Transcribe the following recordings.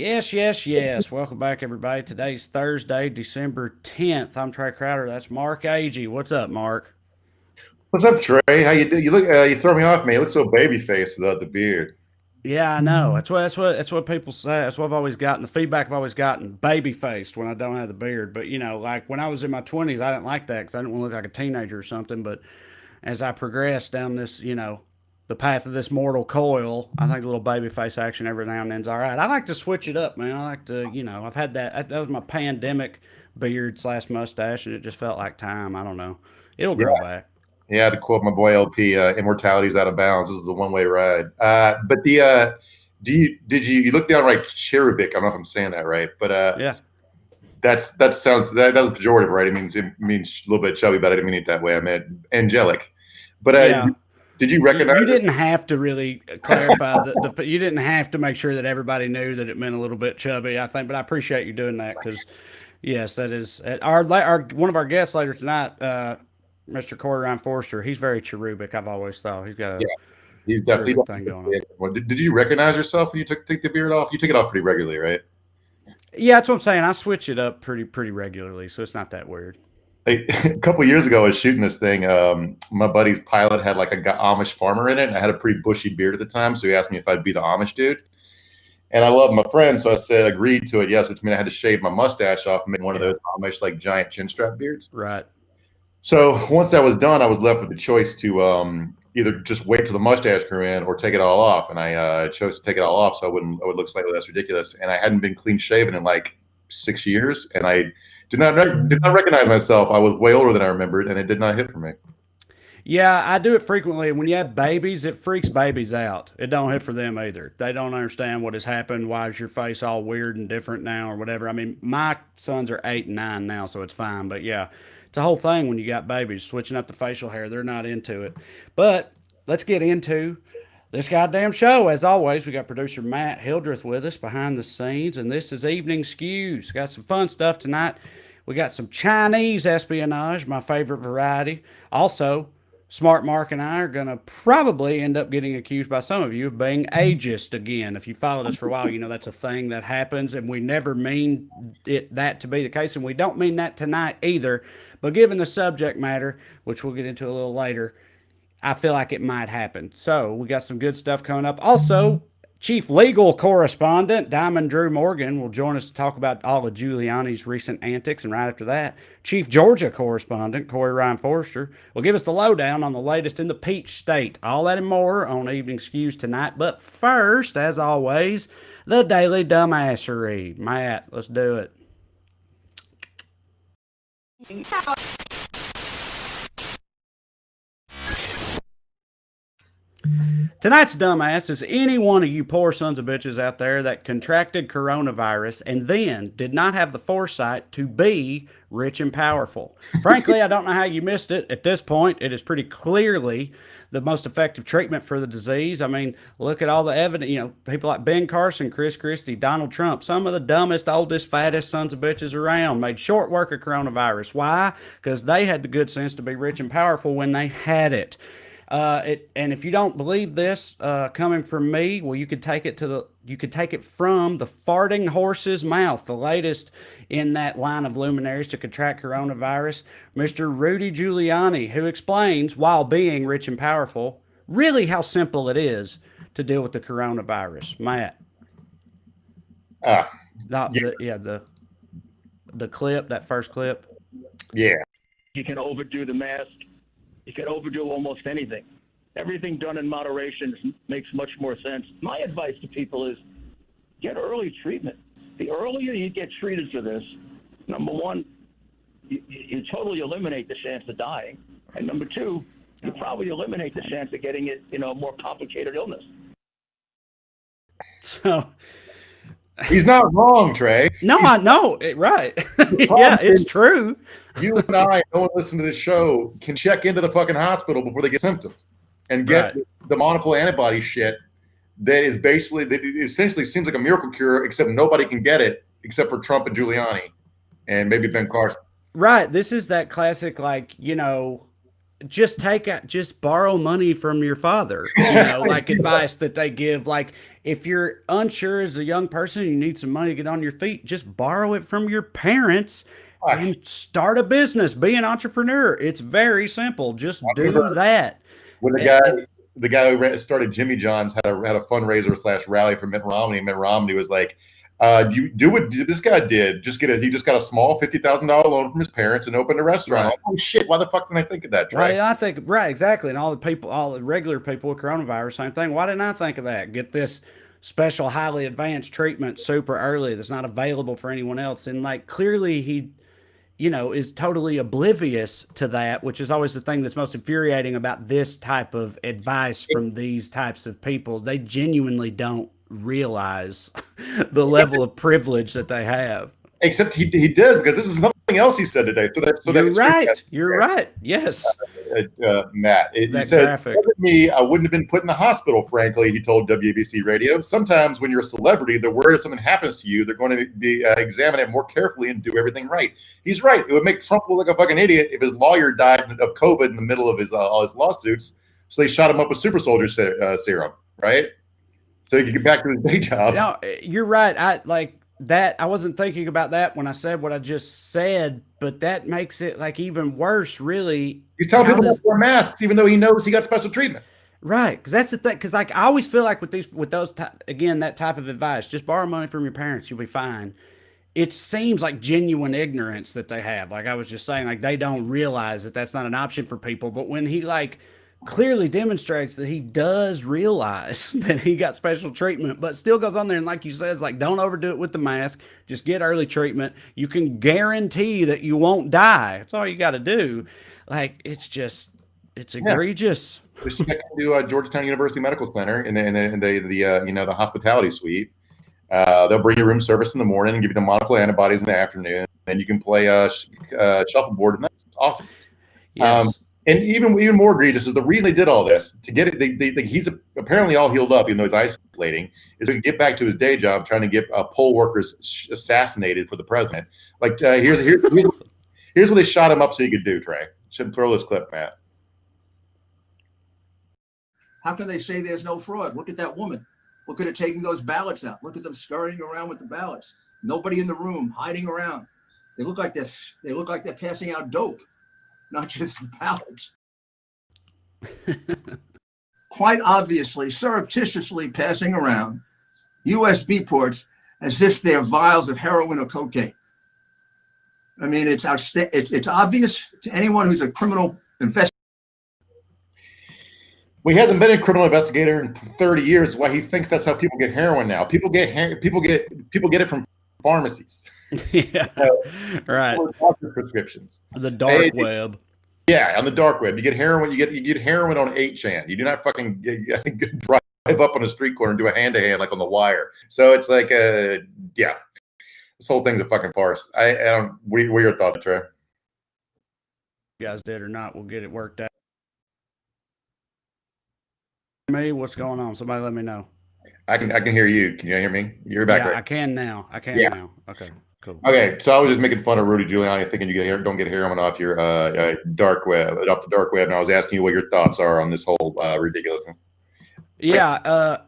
Yes, yes, yes. Welcome back, everybody. Today's Thursday, December 10th. I'm Trey Crowder. That's Mark Agee. What's up, Mark? What's up, Trey? How you do? You look, you throw me off, man. You look so baby faced without the beard. Yeah, I know. That's what people say. That's what I've always gotten. The feedback I've always gotten, baby faced when I don't have the beard. But like when I was in my 20s, I didn't like that because I didn't want to look like a teenager or something. But as I progressed down this, the path of this mortal coil, I think a little baby face action every now and then's all right. I like to switch it up, man. I like to, I've had that. That was my pandemic beard slash mustache, and it just felt like time. I don't know. It'll Yeah, grow back. yeah. To quote my boy LP, "Immortality's out of bounds. This is the one way ride." But you look downright cherubic? I don't know if I'm saying that right, but Yeah. that sounds pejorative, right? It means a little bit chubby, but I didn't mean it that way. I meant angelic. But Yeah. did you You, recognize you it? didn't have to really clarify you didn't have to make sure that everybody knew that it meant a little bit chubby. I think, but I appreciate you doing that because yes, that is our one of our guests later tonight, Mr. Corey Ryan Forrester. He's very cherubic. I've always thought he's got Yeah, a he's definitely. cherubic thing going on. Did you recognize yourself when you take the beard off? You take it off pretty regularly, right? Yeah, that's what I'm saying. I switch it up pretty regularly, so it's not that weird. A couple years ago, I was shooting this thing. My buddy's pilot had like a Amish farmer in it, and I had a pretty bushy beard at the time. So he asked me if I'd be the Amish dude, and I love my friend, so I said agreed to it. Yes, which meant I had to shave my mustache off and make one of Yeah, those Amish like giant chin strap beards. right. So once that was done, I was left with the choice to either just wait till the mustache grew in or take it all off, and I chose to take it all off so I would look slightly less ridiculous. And I hadn't been clean shaven in like 6 years, and I did not recognize myself. I was way older than I remembered, and it did not hit for me. Yeah, I do it frequently. When you have babies, it freaks babies out. It don't hit for them either. They don't understand what has happened. Why is your face all weird and different now, or whatever? I mean, my sons are 8 and 9 now, so it's fine. But yeah, it's a whole thing when you got babies switching up the facial hair. They're not into it. But let's get into this goddamn show. As always, we got producer Matt Hildreth with us behind the scenes, and this is Evening Skews. Got some fun stuff tonight. We got some Chinese espionage, my favorite variety. Also, Smart Mark and I are going to probably end up getting accused by some of you of being ageist again. If you followed us for a while, you know that's a thing that happens, and we never mean that to be the case, and we don't mean that tonight either. But given the subject matter, which we'll get into a little later, I feel like it might happen. So we got some good stuff coming up. Also, Chief Legal Correspondent Diamond Drew Morgan will join us to talk about all of Giuliani's recent antics. And right after that, Chief Georgia Correspondent Corey Ryan Forrester will give us the lowdown on the latest in the Peach State. All that and more on Evening Skews tonight. But first, as always, the Daily Dumbassery. Matt, let's do it. Tonight's dumbass is any one of you poor sons of bitches out there that contracted coronavirus and then did not have the foresight to be rich and powerful. Frankly, I don't know how you missed it. At this point, it is pretty clearly the most effective treatment for the disease. I mean, look at all the evidence. People like Ben Carson, Chris Christie, Donald Trump, some of the dumbest, oldest, fattest sons of bitches around made short work of coronavirus. Why? Because they had the good sense to be rich and powerful when they had it. And if you don't believe this coming from me, well, you could take it from the farting horse's mouth, the latest in that line of luminaries to contract coronavirus, Mr. Rudy Giuliani, who explains, while being rich and powerful, really how simple it is to deal with the coronavirus. Matt, Ah, not yeah, the clip, that first clip. yeah. You can overdo the mask. You can overdo almost anything. Everything done in moderation makes much more sense. My advice to people is get early treatment. The earlier you get treated for this, number one, you totally eliminate the chance of dying. And number two, you probably eliminate the chance of getting it, a more complicated illness. So, He's not wrong, Trey. no, I know it, right. The Yeah, problem it's is true. you and I, no one listening to this show, can check into the fucking hospital before they get symptoms and get Right. the monoclonal antibody shit that essentially seems like a miracle cure, except nobody can get it except for Trump and Giuliani and maybe Ben Carson. Right. This is that classic, like, just borrow money from your father, like advice that they give. Like, if you're unsure as a young person, you need some money to get on your feet, just borrow it from your parents Gosh, and start a business, be an entrepreneur. It's very simple. Just I do remember that. when Eh, eh, the guy who started Jimmy John's had a fundraiser slash rally for Mitt Romney. Mitt Romney was like, "You do what this guy did. He just got a small $50,000 loan from his parents and opened a restaurant." Right. Like, oh shit! Why the fuck didn't I think of that, Why Trey? did I think, right, exactly. And all the regular people with coronavirus, same thing. Why didn't I think of that? Get this special, highly advanced treatment super early that's not available for anyone else. And like, clearly he, is totally oblivious to that, which is always the thing that's most infuriating about this type of advice from these types of people. They genuinely don't realize the level of privilege that they have. Except he did, because this is something else he said today. So You're that right. You're right. Yes. Matt. He That says, graphic. "Wasn't me, I wouldn't have been put in the hospital, frankly," he told WABC Radio. "Sometimes when you're a celebrity, they're worried if something happens to you, they're going to be examine it more carefully and do everything right." He's right. It would make Trump look like a fucking idiot if his lawyer died of COVID in the middle of all his lawsuits. So they shot him up with super soldier serum, right? So he could get back to his day job. No, you're right. I like that. I wasn't thinking about that when I said what I just said, but that makes it like even worse, really. He's telling How people not does to wear masks, even though he knows he got special treatment. Right? Because that's the thing. Because like I always feel like with those again that type of advice, just borrow money from your parents, you'll be fine. It seems like genuine ignorance that they have. Like I was just saying, like they don't realize that that's not an option for people. But when he like clearly demonstrates that he does realize that he got special treatment, but still goes on there and, like you said, it's like don't overdo it with the mask. Just get early treatment. You can guarantee that you won't die. That's all you got to do. Like it's Yeah. egregious. Just check into Georgetown University Medical Center in the hospitality suite. They'll bring you room service in the morning and give you the monoclonal antibodies in the afternoon, and you can play shuffleboard. And that's awesome. Um, Yes. and even more egregious is the reason they did all this to get it. He's apparently all healed up, even though he's isolating, is so he can get back to his day job trying to get poll workers assassinated for the president. Like here's what they shot him up so he could do. Trey, should throw this clip, Matt. How can they say there's no fraud? Look at that woman. Look at her taking those ballots out. Look at them scurrying around with the ballots. Nobody in the room, hiding around. They look like this. They look like they're passing out dope, not just ballots. Quite obviously, surreptitiously passing around USB ports as if they're vials of heroin or cocaine. I mean, it's obvious to anyone who's a criminal investigator. Well, he hasn't been a criminal investigator in 30 years. Why he thinks that's how people get heroin now? People get it from pharmacies. Yeah. Right. Doctor prescriptions. The dark web. Yeah, on the dark web, you get heroin. You get heroin on 8chan. You do not fucking drive up on a street corner and do a hand to hand like on The Wire. So it's like, yeah, this whole thing's a fucking farce. I don't. What are your thoughts, Trey? You guys did or not, we'll get it worked out. Me, what's going on? Somebody let me know. I can hear you. Can you hear me? You're back. Yeah, Right? I can now. I can Yeah. now. Okay, cool. Okay, so I was just making fun of Rudy Giuliani, thinking don't get heroin off your dark web, off the dark web, and I was asking you what your thoughts are on this whole ridiculousness. Yeah,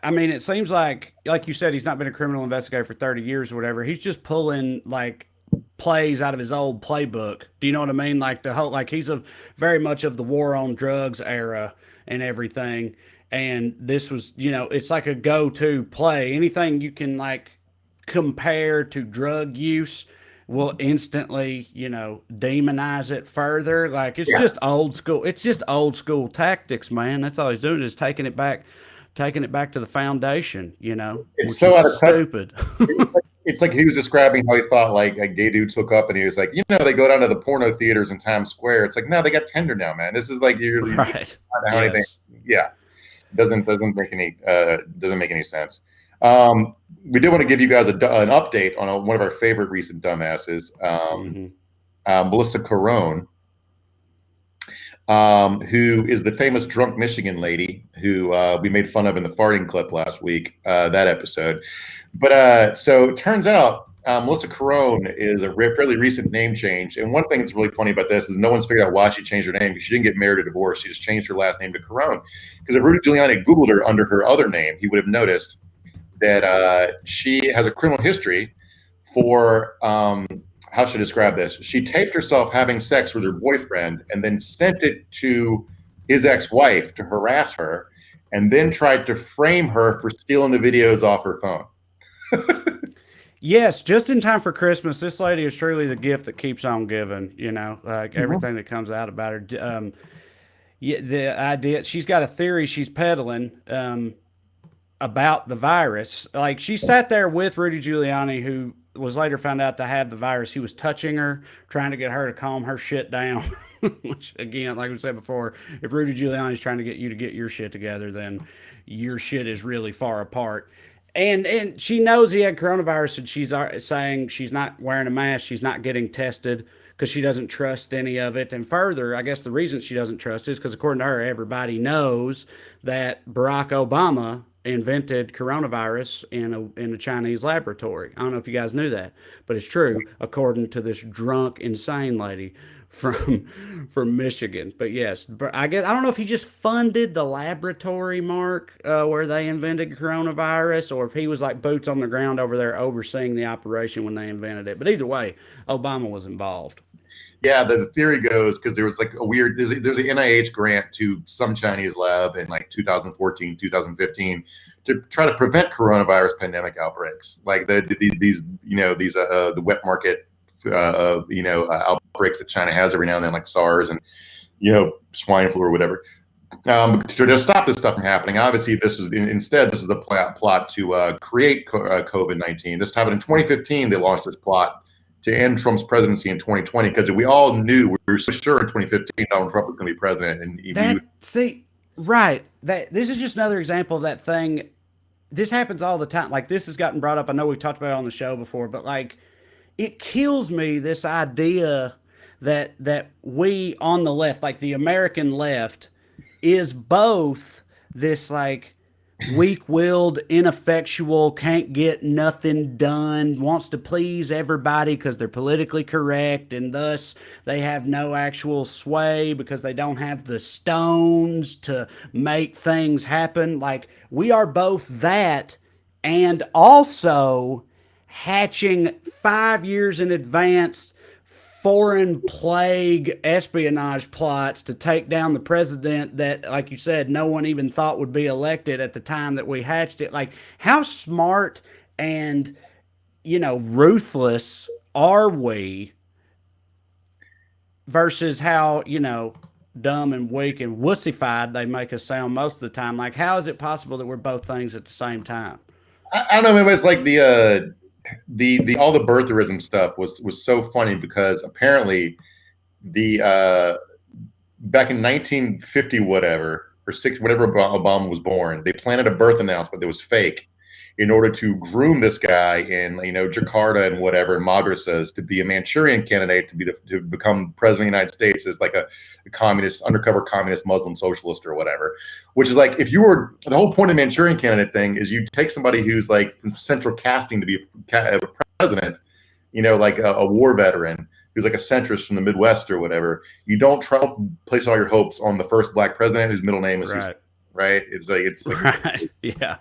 I mean, it seems like you said, he's not been a criminal investigator for 30 years or whatever. He's just pulling like plays out of his old playbook. Do you know what I mean? Like the whole, like he's very much of the war on drugs era and everything. And this was, it's like a go-to play. Anything you can like compare to drug use will instantly, demonize it further. Like it's just old school. It's just old school tactics, man. That's all he's doing is taking it back to the foundation, It's so out of touch. stupid. It's like he was describing how he thought like gay dudes hook up, and he was like, they go down to the porno theaters in Times Square. It's like, no, they got Tinder now, man. This is like you're Right. not how anything. Yes. Yeah, doesn't make any sense. We did want to give you guys an update on one of our favorite recent dumbasses, Melissa Carone, who is the famous drunk Michigan lady who we made fun of in the farting clip last week, that episode. But so it turns out Melissa Carone is a fairly recent name change. And one thing that's really funny about this is no one's figured out why she changed her name, because she didn't get married or divorced. She just changed her last name to Carone. Because if Rudy Giuliani Googled her under her other name, he would have noticed that she has a criminal history for, how should I describe this? She taped herself having sex with her boyfriend and then sent it to his ex-wife to harass her, and then tried to frame her for stealing the videos off her phone. Yes, just in time for Christmas. This lady is truly the gift that keeps on giving. You know, like everything that comes out about her. Yeah, the idea, she's got a theory she's peddling about the virus. Like, she sat there with Rudy Giuliani, who was later found out to have the virus. He was touching her, trying to get her to calm her shit down. Which, again, like we said before, if Rudy Giuliani's trying to get you to get your shit together, then your shit is really far apart. And she knows he had coronavirus, and she's saying she's not wearing a mask, she's not getting tested because she doesn't trust any of it. And further, I guess the reason she doesn't trust is because, according to her, everybody knows that Barack Obama invented coronavirus in a Chinese laboratory. I don't know if you guys knew that, but it's true, according to this drunk, insane lady from Michigan. But yes, but I don't know if he just funded the laboratory, Mark, where they invented coronavirus, or if he was like boots on the ground over there overseeing the operation when they invented it. But either way, Obama was involved. Yeah, the theory goes, because there was like there's an NIH grant to some Chinese lab in like 2014, 2015 to try to prevent coronavirus pandemic outbreaks, like these the wet market outbreaks that China has every now and then, like SARS and swine flu or whatever. To stop this stuff from happening, obviously this was the plot to create COVID-19. This happened in 2015. They launched this plot to end Trump's presidency in 2020, because we all knew, we were so sure in 2015 Donald Trump was going to be president. And this is just another example of that thing. This happens all the time. Like, this has gotten brought up. I know we've talked about it on the show before, but like, it kills me, this idea that we on the left, like the American left, is both this like weak-willed, ineffectual, can't get nothing done, wants to please everybody because they're politically correct, and thus they have no actual sway because they don't have the stones to make things happen. Like, we are both that, and also hatching 5 years in advance foreign plague espionage plots to take down the president that, like you said, no one even thought would be elected at the time that we hatched it. Like, how smart and, ruthless are we versus how, dumb and weak and wussified they make us sound most of the time? Like, how is it possible that we're both things at the same time? I don't know, maybe it's like the all the birtherism stuff was so funny, because apparently back in 1950 whatever, or whatever Obama was born, they planted a birth announcement that was fake in order to groom this guy in Jakarta and whatever, madrasas, to be a Manchurian candidate to become president of the United States as like a communist, undercover communist Muslim socialist or whatever. Which is like, if you were, the whole point of the Manchurian candidate thing is you take somebody who's like from central casting to be a president, like a war veteran who's like a centrist from the Midwest or whatever. You don't try to place all your hopes on the first black president whose middle name is right. Right? It's like right. Yeah.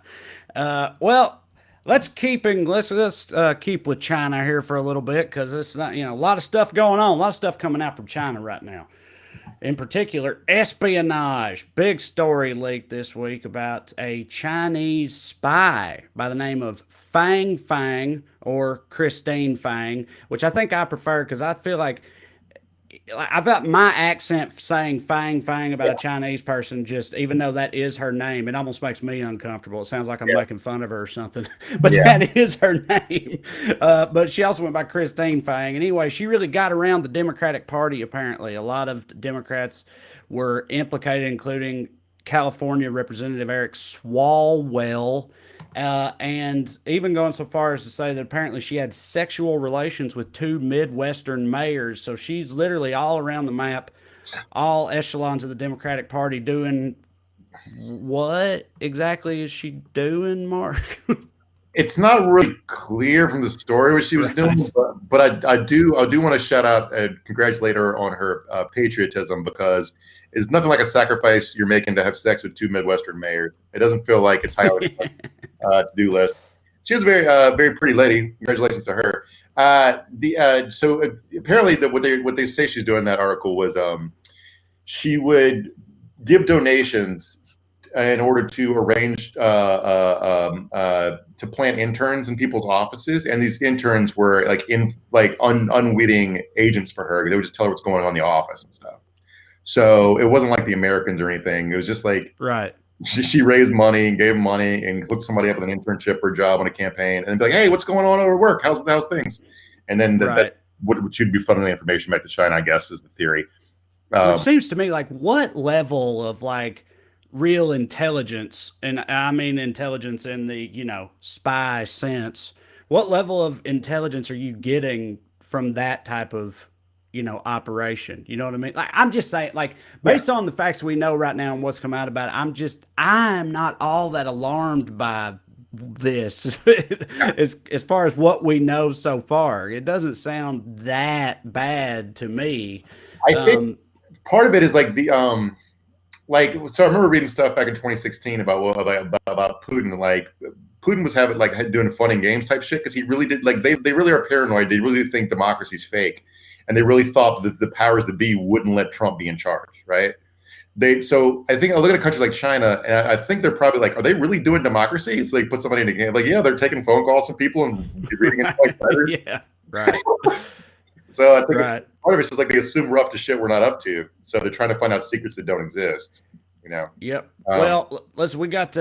Well, let's keep with China here for a little bit, because it's not, a lot of stuff going on, a lot of stuff coming out from China right now. In particular, espionage. Big story leaked this week about a Chinese spy by the name of Fang Fang, or Christine Fang, which I think I prefer, because I feel like I've got my accent saying Fang Fang about a Chinese person, just even though that is her name, it almost makes me uncomfortable. It sounds like I'm making fun of her or something, but that is her name. But she also went by Christine Fang. And anyway, she really got around the Democratic Party, apparently. A lot of Democrats were implicated, including California Representative Eric Swalwell, and even going so far as to say that apparently she had sexual relations with 2 Midwestern mayors. So she's literally all around the map, all echelons of the Democratic Party, doing what exactly is she doing, Mark? It's not really clear from the story what she was doing, but I do want to shout out and congratulate her on her patriotism, because it's nothing like a sacrifice you're making to have sex with two Midwestern mayors. It doesn't feel like it's high on the to-do list. She was a very pretty lady. Congratulations to her. So apparently what they say she's doing in that article was she would give donations in order to arrange to plant interns in people's offices, and these interns were unwitting agents for her. They would just tell her what's going on in the office and stuff. So it wasn't like the Americans or anything. It was just like she raised money and gave money and hooked somebody up with an internship or a job on a campaign, and be like, "Hey, what's going on over work? How's things?" And then that would be funneling information back to China, I guess, is the theory. It seems to me like, what level of like real intelligence, and I mean intelligence in the spy sense, what level of intelligence are you getting from that type of operation? You know what I mean? Like, I'm just saying, like, based on the facts we know right now and what's come out about it, I'm not all that alarmed by this as far as what we know so far. It doesn't sound that bad to me. I think part of it is like the so I remember reading stuff back in 2016 about Putin. Like, Putin was doing fun and games type shit, because he really did, like, they really are paranoid. They really think democracy's fake, and they really thought that the powers that be wouldn't let Trump be in charge, right? So I think I look at a country like China, and I think they're probably like, are they really doing democracy? So they put somebody in a game, like, yeah, they're taking phone calls from people and reading it like letters. Yeah, right. So I think part of it's just like they assume we're up to shit we're not up to. So they're trying to find out secrets that don't exist. Yep. Well, listen, we got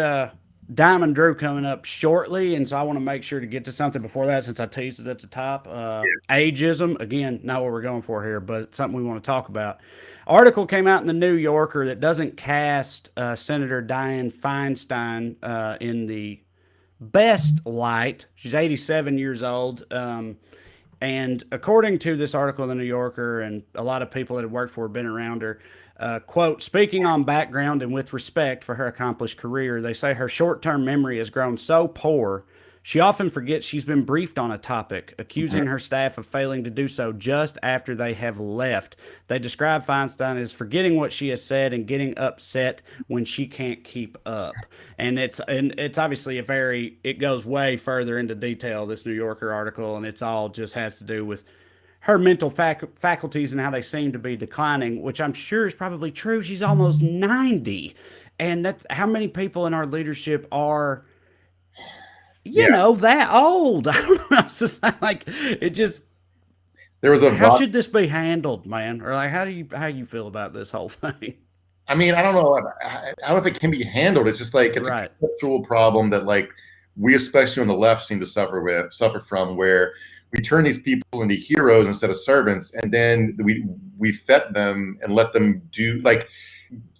Diamond Drew coming up shortly, and so I want to make sure to get to something before that, since I teased it at the top. Ageism, again, not what we're going for here, but it's something we want to talk about. Article came out in the New Yorker that doesn't cast Senator Dianne Feinstein in the best light. She's 87 years old. And according to this article in the New Yorker, and a lot of people that have worked for her, been around her, quote, speaking on background and with respect for her accomplished career, they say her short-term memory has grown so poor, she often forgets she's been briefed on a topic, accusing her staff of failing to do so just after they have left. They describe Feinstein as forgetting what she has said and getting upset when she can't keep up. And it's obviously it goes way further into detail, this New Yorker article, and it's all just has to do with her mental faculties and how they seem to be declining, which I'm sure is probably true. She's almost 90. And that's how many people in our leadership are, you know, that old. I don't know. It's just like, it just, how should this be handled, man? Or like, how do you feel about this whole thing? I mean, I don't know. I don't know if it can be handled. It's just like, it's a conceptual problem that, like, we, especially on the left, seem to suffer from, where we turn these people into heroes instead of servants, and then we vet them and let them do, like,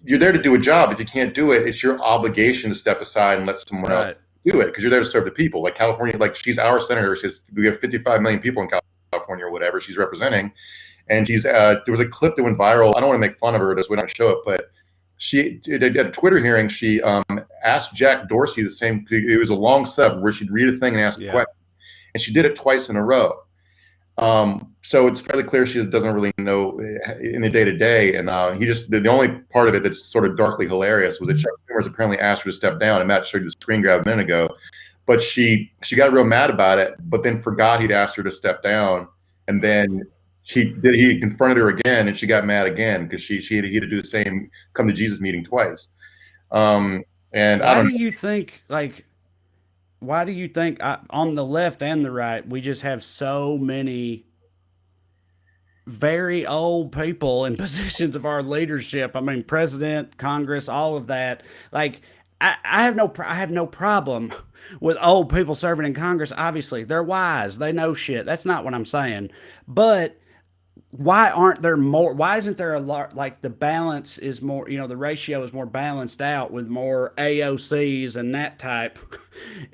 you're there to do a job. If you can't do it, it's your obligation to step aside and let someone else do it, because you're there to serve the people. Like California, like, she's our senator. We have 55 million people in California or whatever she's representing, and she's there was a clip that went viral. I don't want to make fun of her, just we don't show it, but she at a Twitter hearing, she asked Jack Dorsey the same. It was a long sub where she'd read a thing and ask a question, and she did it twice in a row. So it's fairly clear she doesn't really know in the day-to-day. And the only part of it that's sort of darkly hilarious was that Chuck Schumer's apparently asked her to step down, and Matt showed you the screen grab a minute ago. But she got real mad about it, but then forgot he'd asked her to step down. And then he confronted her again, and she got mad again, because he had to do the same come to Jesus meeting twice. And why do you think on the left and the right, we just have so many very old people in positions of our leadership? I mean, president, Congress, all of that. Like, I have no problem with old people serving in Congress. Obviously, they're wise. They know shit. That's not what I'm saying. But why aren't there more? Why isn't there like the balance is more, the ratio is more balanced out with more AOCs and that type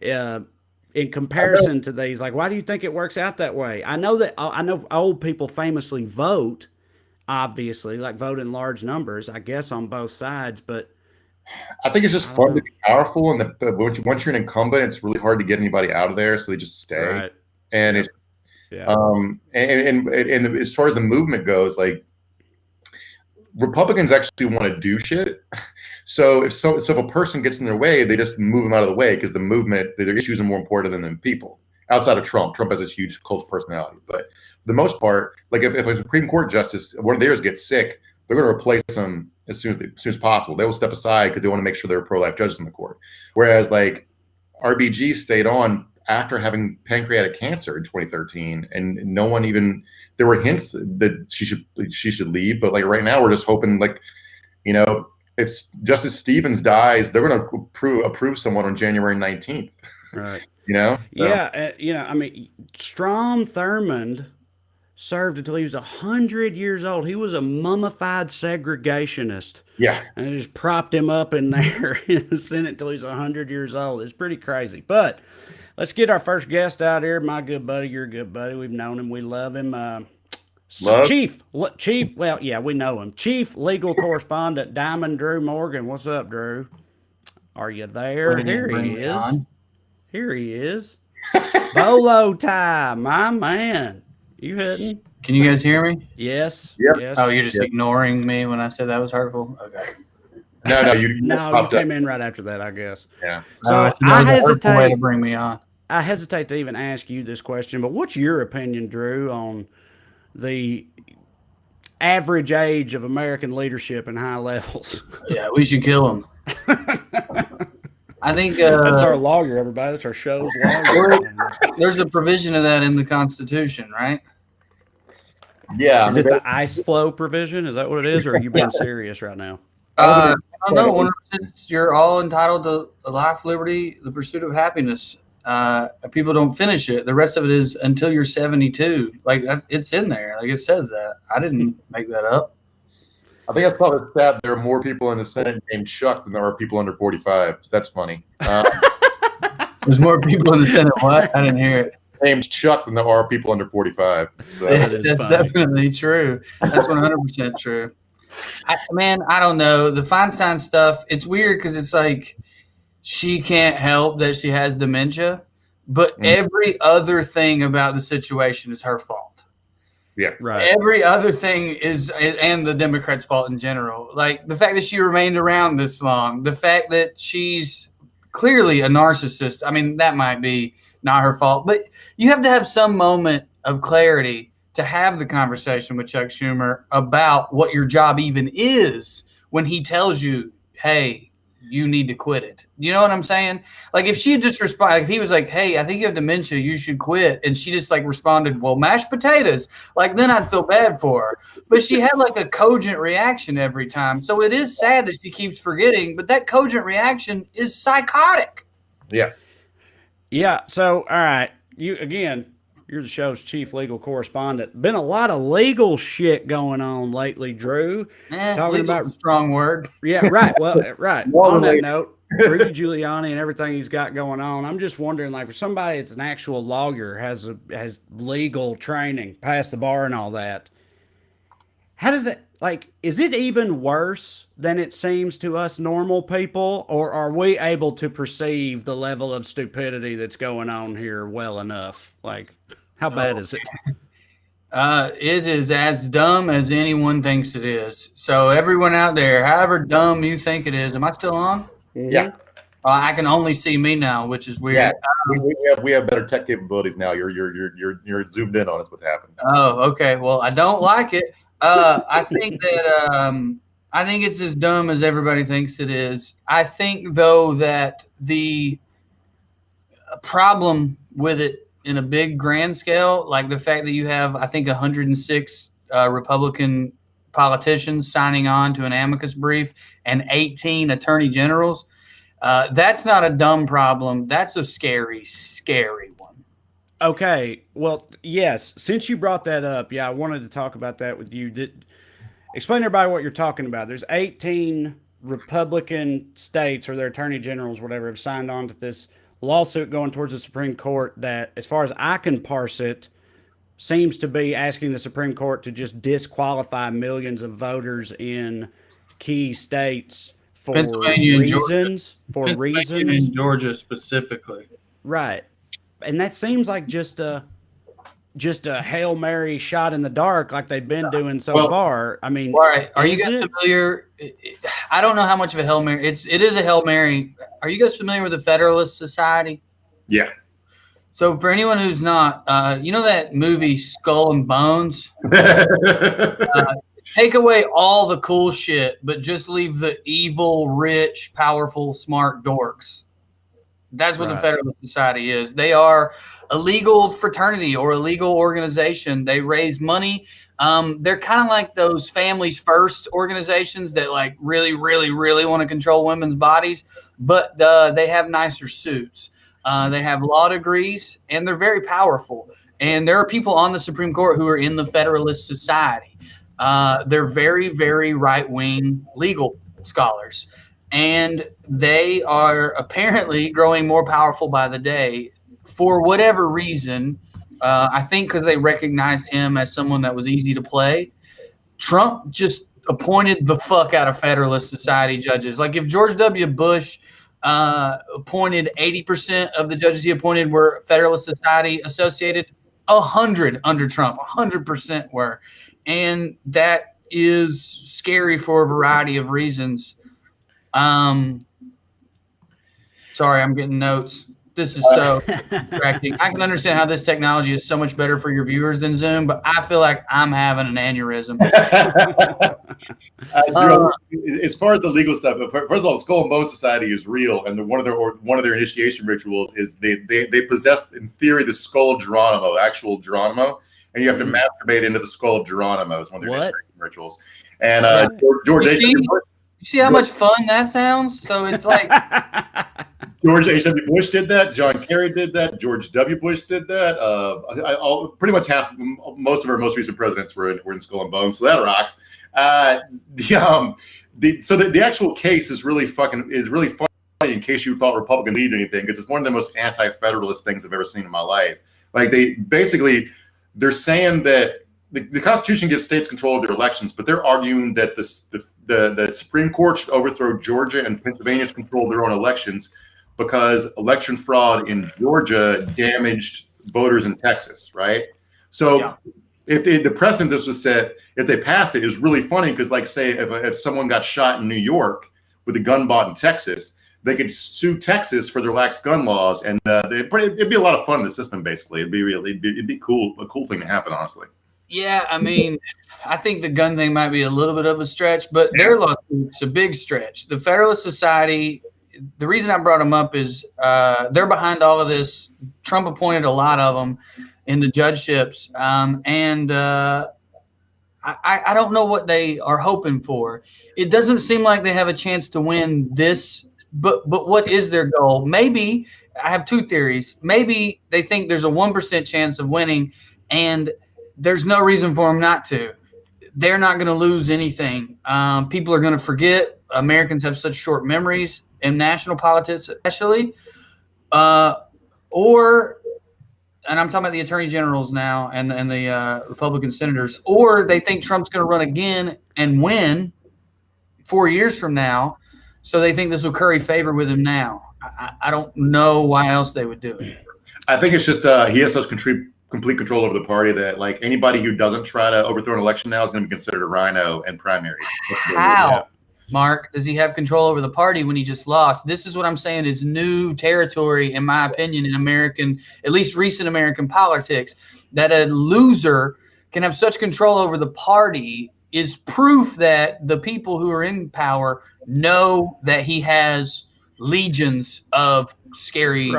in comparison to these? Like, why do you think it works out that way? I know old people famously vote, obviously, like vote in large numbers, I guess, on both sides. But I think it's just fun to be powerful, and once you're an incumbent, it's really hard to get anybody out of there, so they just stay. Right. And Yep. it's Yeah. and as far as the movement goes, like Republicans actually want to do shit. So if a person gets in their way, they just move them out of the way because the movement, their issues are more important than the people. Outside of Trump has this huge cult of personality, but for the most part, like if a Supreme Court justice, one of theirs gets sick, they're going to replace them as soon as possible. They will step aside because they want to make sure there are pro-life judges in the court. Whereas like RBG stayed on after having pancreatic cancer in 2013, and no one even, there were hints that she should leave, but like right now we're just hoping, like, you know, if Justice Stevens dies, they're going to approve someone on January 19th. Right. You know? So. Yeah. You know, I mean, Strom Thurmond served until he was 100 years old. He was a mummified segregationist. Yeah. And they just propped him up in there in the Senate until he's 100 years old. It's pretty crazy. But let's get our first guest out here. My good buddy, your good buddy. We've known him. We love him. Chief. Well, yeah, we know him. Chief legal correspondent Diamond Drew Morgan. What's up, Drew? Are you there? Here he is. Here he is. Bolo tie, my man. You hitting? Can you guys hear me? Yes. Yep. Yes. Oh, you're just ignoring me when I said that was hurtful? Okay. No, you came in right after that, I guess. Yeah. So I hesitate way to bring me on. I hesitate to even ask you this question, but what's your opinion, Drew, on the average age of American leadership in high levels? Yeah, we should kill him. I think that's our lawyer, everybody. That's our show's lawyer. There's a provision of that in the Constitution, right? Yeah. Is it the ice flow provision? Is that what it is, or are you being serious right now? I don't know. You're all entitled to life, liberty, the pursuit of happiness. People don't finish it. The rest of it is until you're 72. Like it's in there. Like it says that. I didn't make that up. I think I saw this stat. There are more people in the Senate named Chuck than there are people under 45. So that's funny. There's more people in the Senate. What? I didn't hear it. Named Chuck than there are people under 45. So. That's definitely true. That's 100% true. I don't know. The Feinstein stuff, it's weird because it's like she can't help that she has dementia, but every other thing about the situation is her fault. Yeah. Right. Every other thing is, and the Democrats' fault in general. Like the fact that she remained around this long, the fact that she's clearly a narcissist. I mean, that might be not her fault, but you have to have some moment of clarity to have the conversation with Chuck Schumer about what your job even is when he tells you, hey, you need to quit it. You know what I'm saying? Like if she had just responded, if he was like, hey, I think you have dementia, you should quit. And she just like responded, well, mashed potatoes. Like then I'd feel bad for her. But she had like a cogent reaction every time. So it is sad that she keeps forgetting, but that cogent reaction is psychotic. Yeah. Yeah. So, all right. You're the show's chief legal correspondent. Been a lot of legal shit going on lately, Drew. Talking about a strong word. Yeah, right. Well, right. On that note, Rudy Giuliani and everything he's got going on. I'm just wondering, like, for somebody that's an actual lawyer, has legal training, passed the bar and all that, how does it, like, is it even worse than it seems to us normal people, or are we able to perceive the level of stupidity that's going on here well enough? Like, how bad is it? It is as dumb as anyone thinks it is. So everyone out there, however dumb you think it is, am I still on? Yeah. I can only see me now, which is weird. Yeah, we have better tech capabilities now. You're zoomed in on us. What happened? Oh, okay. Well, I don't like it. I think that I think it's as dumb as everybody thinks it is. I think though that the problem with it in a big grand scale, like the fact that you have, I think, 106 Republican politicians signing on to an amicus brief and 18 attorney generals, that's not a dumb problem. That's a scary, scary one. Okay. Well, yes. Since you brought that up, yeah, I wanted to talk about that with you. Explain to everybody what you're talking about. There's 18 Republican states or their attorney generals, whatever, have signed on to this lawsuit going towards the Supreme Court that, as far as I can parse it, seems to be asking the Supreme Court to just disqualify millions of voters in key states for Pennsylvania and Georgia. reasons. For Pennsylvania reasons. and Georgia specifically. Right. And that seems like just a Hail Mary shot in the dark like they've been doing so far. I mean, all right. Are you is guys it? familiar? I don't know how much of a Hail Mary. It is a Hail Mary. Are you guys familiar with the Federalist Society? Yeah. So for anyone who's not, you know that movie Skull and Bones? Take away all the cool shit, but just leave the evil, rich, powerful, smart dorks. That's what the Federalist Society is. They are a legal fraternity or a legal organization. They raise money. They're kind of like those Families First organizations that like really, really, really want to control women's bodies, but they have nicer suits. They have law degrees, and they're very powerful. And there are people on the Supreme Court who are in the Federalist Society. They're very, very right-wing legal scholars. And they are apparently growing more powerful by the day for whatever reason. I think because they recognized him as someone that was easy to play. Trump just appointed the fuck out of Federalist Society judges. Like if George W. Bush appointed 80% of the judges he appointed were Federalist Society associated, 100 under Trump, 100% were. And that is scary for a variety of reasons. Sorry, I'm getting notes. This is so distracting. I can understand how this technology is so much better for your viewers than Zoom, but I feel like I'm having an aneurysm. As far as the legal stuff, first of all, the Skull and Bone Society is real, and one of their initiation rituals is they possess, in theory, the skull of Geronimo, actual Geronimo, and you have to masturbate into the skull of Geronimo. Is one of their initiation rituals. And George You see how much fun that sounds? So it's like George H.W. Bush did that. John Kerry did that. George W. Bush did that. Pretty much most of our most recent presidents were in Skull and Bones, so that rocks. The actual case is really funny. In case you thought Republican lead anything, because it's one of the most anti-federalist things I've ever seen in my life. Like they're saying that the Constitution gives states control of their elections, but they're arguing that the Supreme Court should overthrow Georgia and Pennsylvania's control of their own elections because election fraud in Georgia damaged voters in Texas, right? So if the precedent this was set, if they passed it, is really funny because, like, say, if someone got shot in New York with a gun bought in Texas, they could sue Texas for their lax gun laws, and it'd be a lot of fun in the system. Basically, it'd be cool, a cool thing to happen, honestly. Yeah, I mean, I think the gun thing might be a little bit of a stretch, but their lawsuit's a big stretch. The Federalist Society, the reason I brought them up is they're behind all of this. Trump appointed a lot of them into judgeships, and I don't know what they are hoping for. It doesn't seem like they have a chance to win this, but what is their goal? Maybe, I have two theories. Maybe they think there's a 1% chance of winning, and there's no reason for them not to. They're not going to lose anything. People are going to forget. Americans have such short memories in national politics, especially. And I'm talking about the attorney generals now and the Republican senators. Or they think Trump's going to run again and win 4 years from now. So they think this will curry favor with him now. I don't know why else they would do it. I think it's just he has such complete control over the party that, like, anybody who doesn't try to overthrow an election now is going to be considered a rhino and primary. How, Mark, does he have control over the party when he just lost? This is what I'm saying is new territory, in my opinion, in American, at least recent American politics, that a loser can have such control over the party is proof that the people who are in power know that he has legions of scary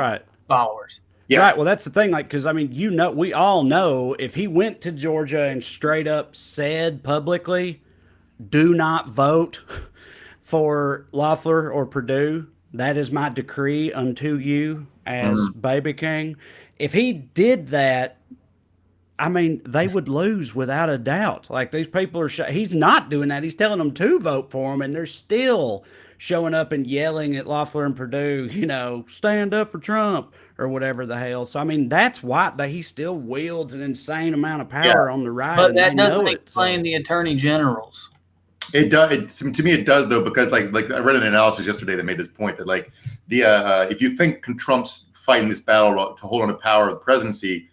followers. Yeah. Right. Well, that's the thing. Like, because I mean, we all know if he went to Georgia and straight up said publicly, "Do not vote for Loeffler or Perdue. That is my decree unto you as Baby King." If he did that, I mean, they would lose without a doubt. Like, these people are. He's not doing that. He's telling them to vote for him, and they're still showing up and yelling at Loeffler and Perdue, stand up for Trump or whatever the hell. So, I mean, that's why he still wields an insane amount of power on the right. But that doesn't explain the attorney generals. It does. To me, it does though, because like I read an analysis yesterday that made this point that like if you think Trump's fighting this battle to hold on to power of the presidency,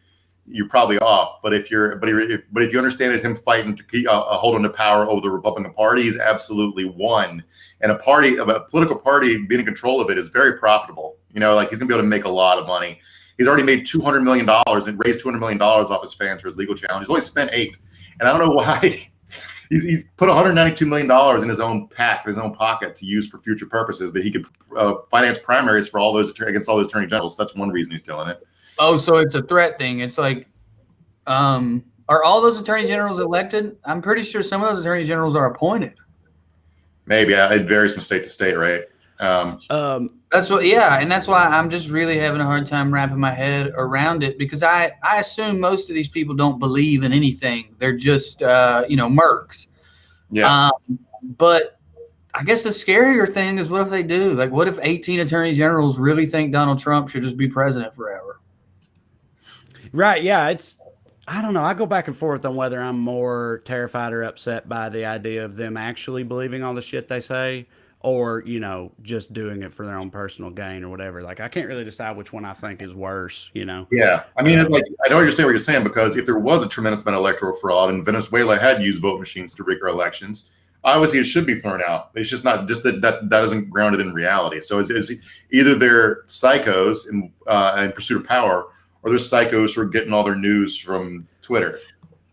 you're probably off. But if you understand it's him fighting to keep, hold on to power over the Republican Party, he's absolutely won. And a political party being in control of it is very profitable. You know, like he's gonna be able to make a lot of money. He's already made $200 million and raised $200 million off his fans for his legal challenge. He's only spent $8 million, and I don't know why. He's put $192 million in his own his own pocket to use for future purposes that he could finance primaries for against all those attorney generals. That's one reason he's doing it. Oh, so it's a threat thing. It's like, are all those attorney generals elected? I'm pretty sure some of those attorney generals are appointed. Maybe it varies from state to state, right? That's what, yeah, and that's why I'm just really having a hard time wrapping my head around it, because I assume most of these people don't believe in anything. They're just mercs. Yeah. But I guess the scarier thing is, what if they do? Like, what if 18 attorney generals really think Donald Trump should just be president forever? Right. Yeah. I don't know. I go back and forth on whether I'm more terrified or upset by the idea of them actually believing all the shit they say, or, just doing it for their own personal gain or whatever. Like, I can't really decide which one I think is worse, Yeah. I mean, I don't understand what you're saying, because if there was a tremendous amount of electoral fraud and Venezuela had used vote machines to rig our elections, obviously it should be thrown out. It's just not just that isn't grounded in reality. So it's either they're psychos in pursuit of power, or they're psychos who are getting all their news from Twitter.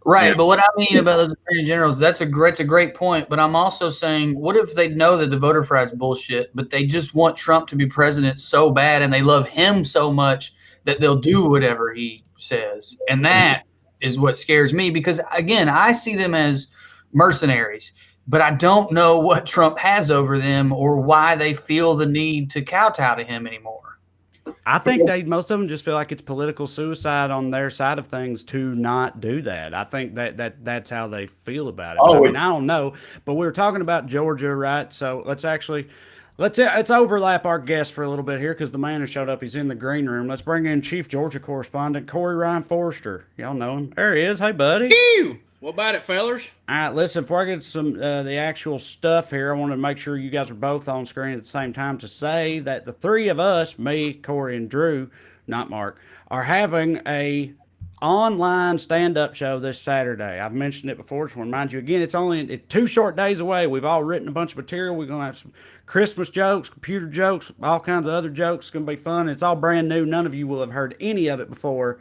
Right, Yeah. but what I mean about those attorney generals, that's a great point. But I'm also saying, what if they know that the voter fraud's bullshit, but they just want Trump to be president so bad, and they love him so much that they'll do whatever he says? And that is what scares me, because, again, I see them as mercenaries, but I don't know what Trump has over them or why they feel the need to kowtow to him anymore. I think most of them just feel like it's political suicide on their side of things to not do that. I think that's how they feel about it. I don't know, but we were talking about Georgia, right? So let's overlap our guests for a little bit here, because the man who showed up, he's in the green room. Let's bring in Chief Georgia Correspondent Corey Ryan Forrester. Y'all know him. There he is. Hey, buddy. Skeeew! What about it, fellers? All right, listen, before I get some the actual stuff here, I want to make sure you guys are both on screen at the same time to say that the three of us, me, Corey, and Drew, not Mark, are having a online stand-up show this Saturday. I've mentioned it before. Just want to remind you again, it's only 2 short days away. We've all written a bunch of material. We're going to have some Christmas jokes, computer jokes, all kinds of other jokes. It's going to be fun. It's all brand new. None of you will have heard any of it before.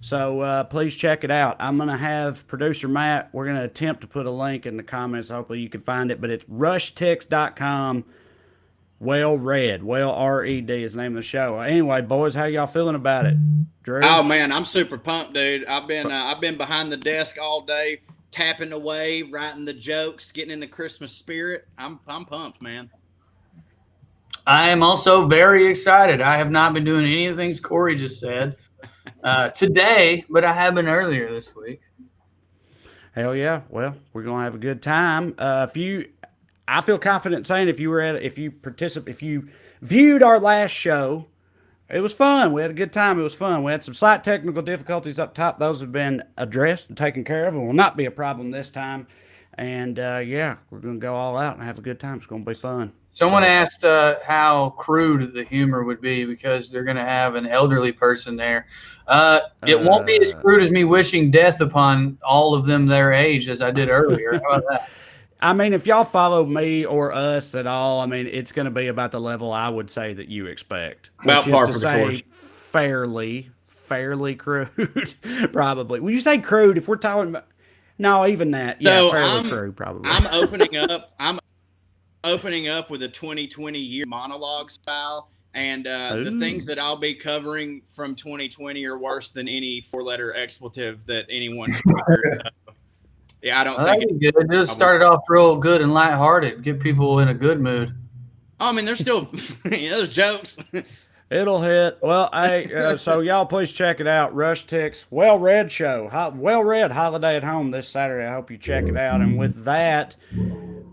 So please check it out. I'm going to have producer Matt. We're going to attempt to put a link in the comments. Hopefully you can find it. But it's rushtix.com. Well Read. Well, R-E-D is the name of the show. Anyway, boys, how y'all feeling about it? Drew? Oh man, I'm super pumped, dude. I've been behind the desk all day, tapping away, writing the jokes, getting in the Christmas spirit. I'm pumped, man. I am also very excited. I have not been doing any of the things Corey just said today, but I have been earlier this week. Hell yeah. Well, we're going to have a good time. I feel confident saying if you viewed our last show, it was fun. We had a good time. It was fun. We had some slight technical difficulties up top. Those have been addressed and taken care of and will not be a problem this time. And we're going to go all out and have a good time. It's going to be fun. Someone asked how crude the humor would be, because they're going to have an elderly person there. It won't be as crude as me wishing death upon all of them their age as I did earlier. How about that? I mean, if y'all follow me or us at all, I mean, it's going to be about the level I would say that you expect. About which par is for to the say fairly crude, probably. When you say crude, if we're talking about, no, even that, yeah, fairly crude, probably. I'm opening up with a 2020 year monologue style, and the things that I'll be covering from 2020 are worse than any 4-letter expletive that anyone can hear. Yeah, I don't think it's good. Just started off real good and lighthearted. Get people in a good mood. I mean, there's still there's jokes. It'll hit. Well, hey, so y'all please check it out. Rush Tix, Well Read show. Well Read holiday at home this Saturday. I hope you check it out. And with that,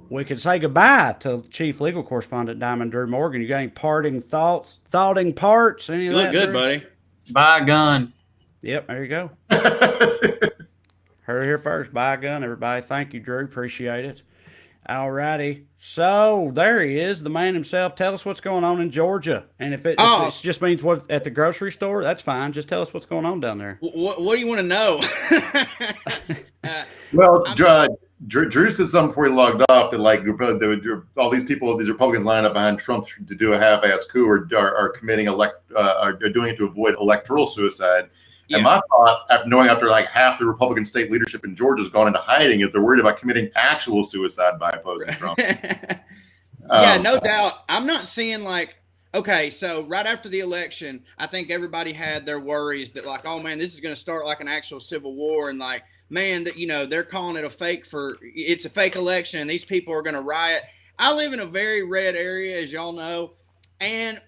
we can say goodbye to Chief Legal Correspondent Diamond Drew Morgan. You got any parting thoughts? Thoughting parts? Any You of look that, good, Drew? buddy. Buy a gun. Yep, there you go. Heard it here first. Buy a gun, everybody. Thank you, Drew. Appreciate it. All righty. So there he is, the man himself. Tell us what's going on in Georgia. And if it just means what at the grocery store, that's fine. Just tell us what's going on down there. What do you want to know? Well, Drew said something before he logged off that like all these people, these Republicans lining up behind Trump to do a half-ass coup are committing are doing it to avoid electoral suicide. Yeah. And my thought, after like half the Republican state leadership in Georgia has gone into hiding, is they're worried about committing actual suicide by opposing Trump. Yeah, no doubt. I'm not seeing like, okay, so right after the election, I think everybody had their worries that like, oh man, this is going to start like an actual civil war, and like, man, that they're calling it it's a fake election, and these people are going to riot. I live in a very red area, as y'all know, and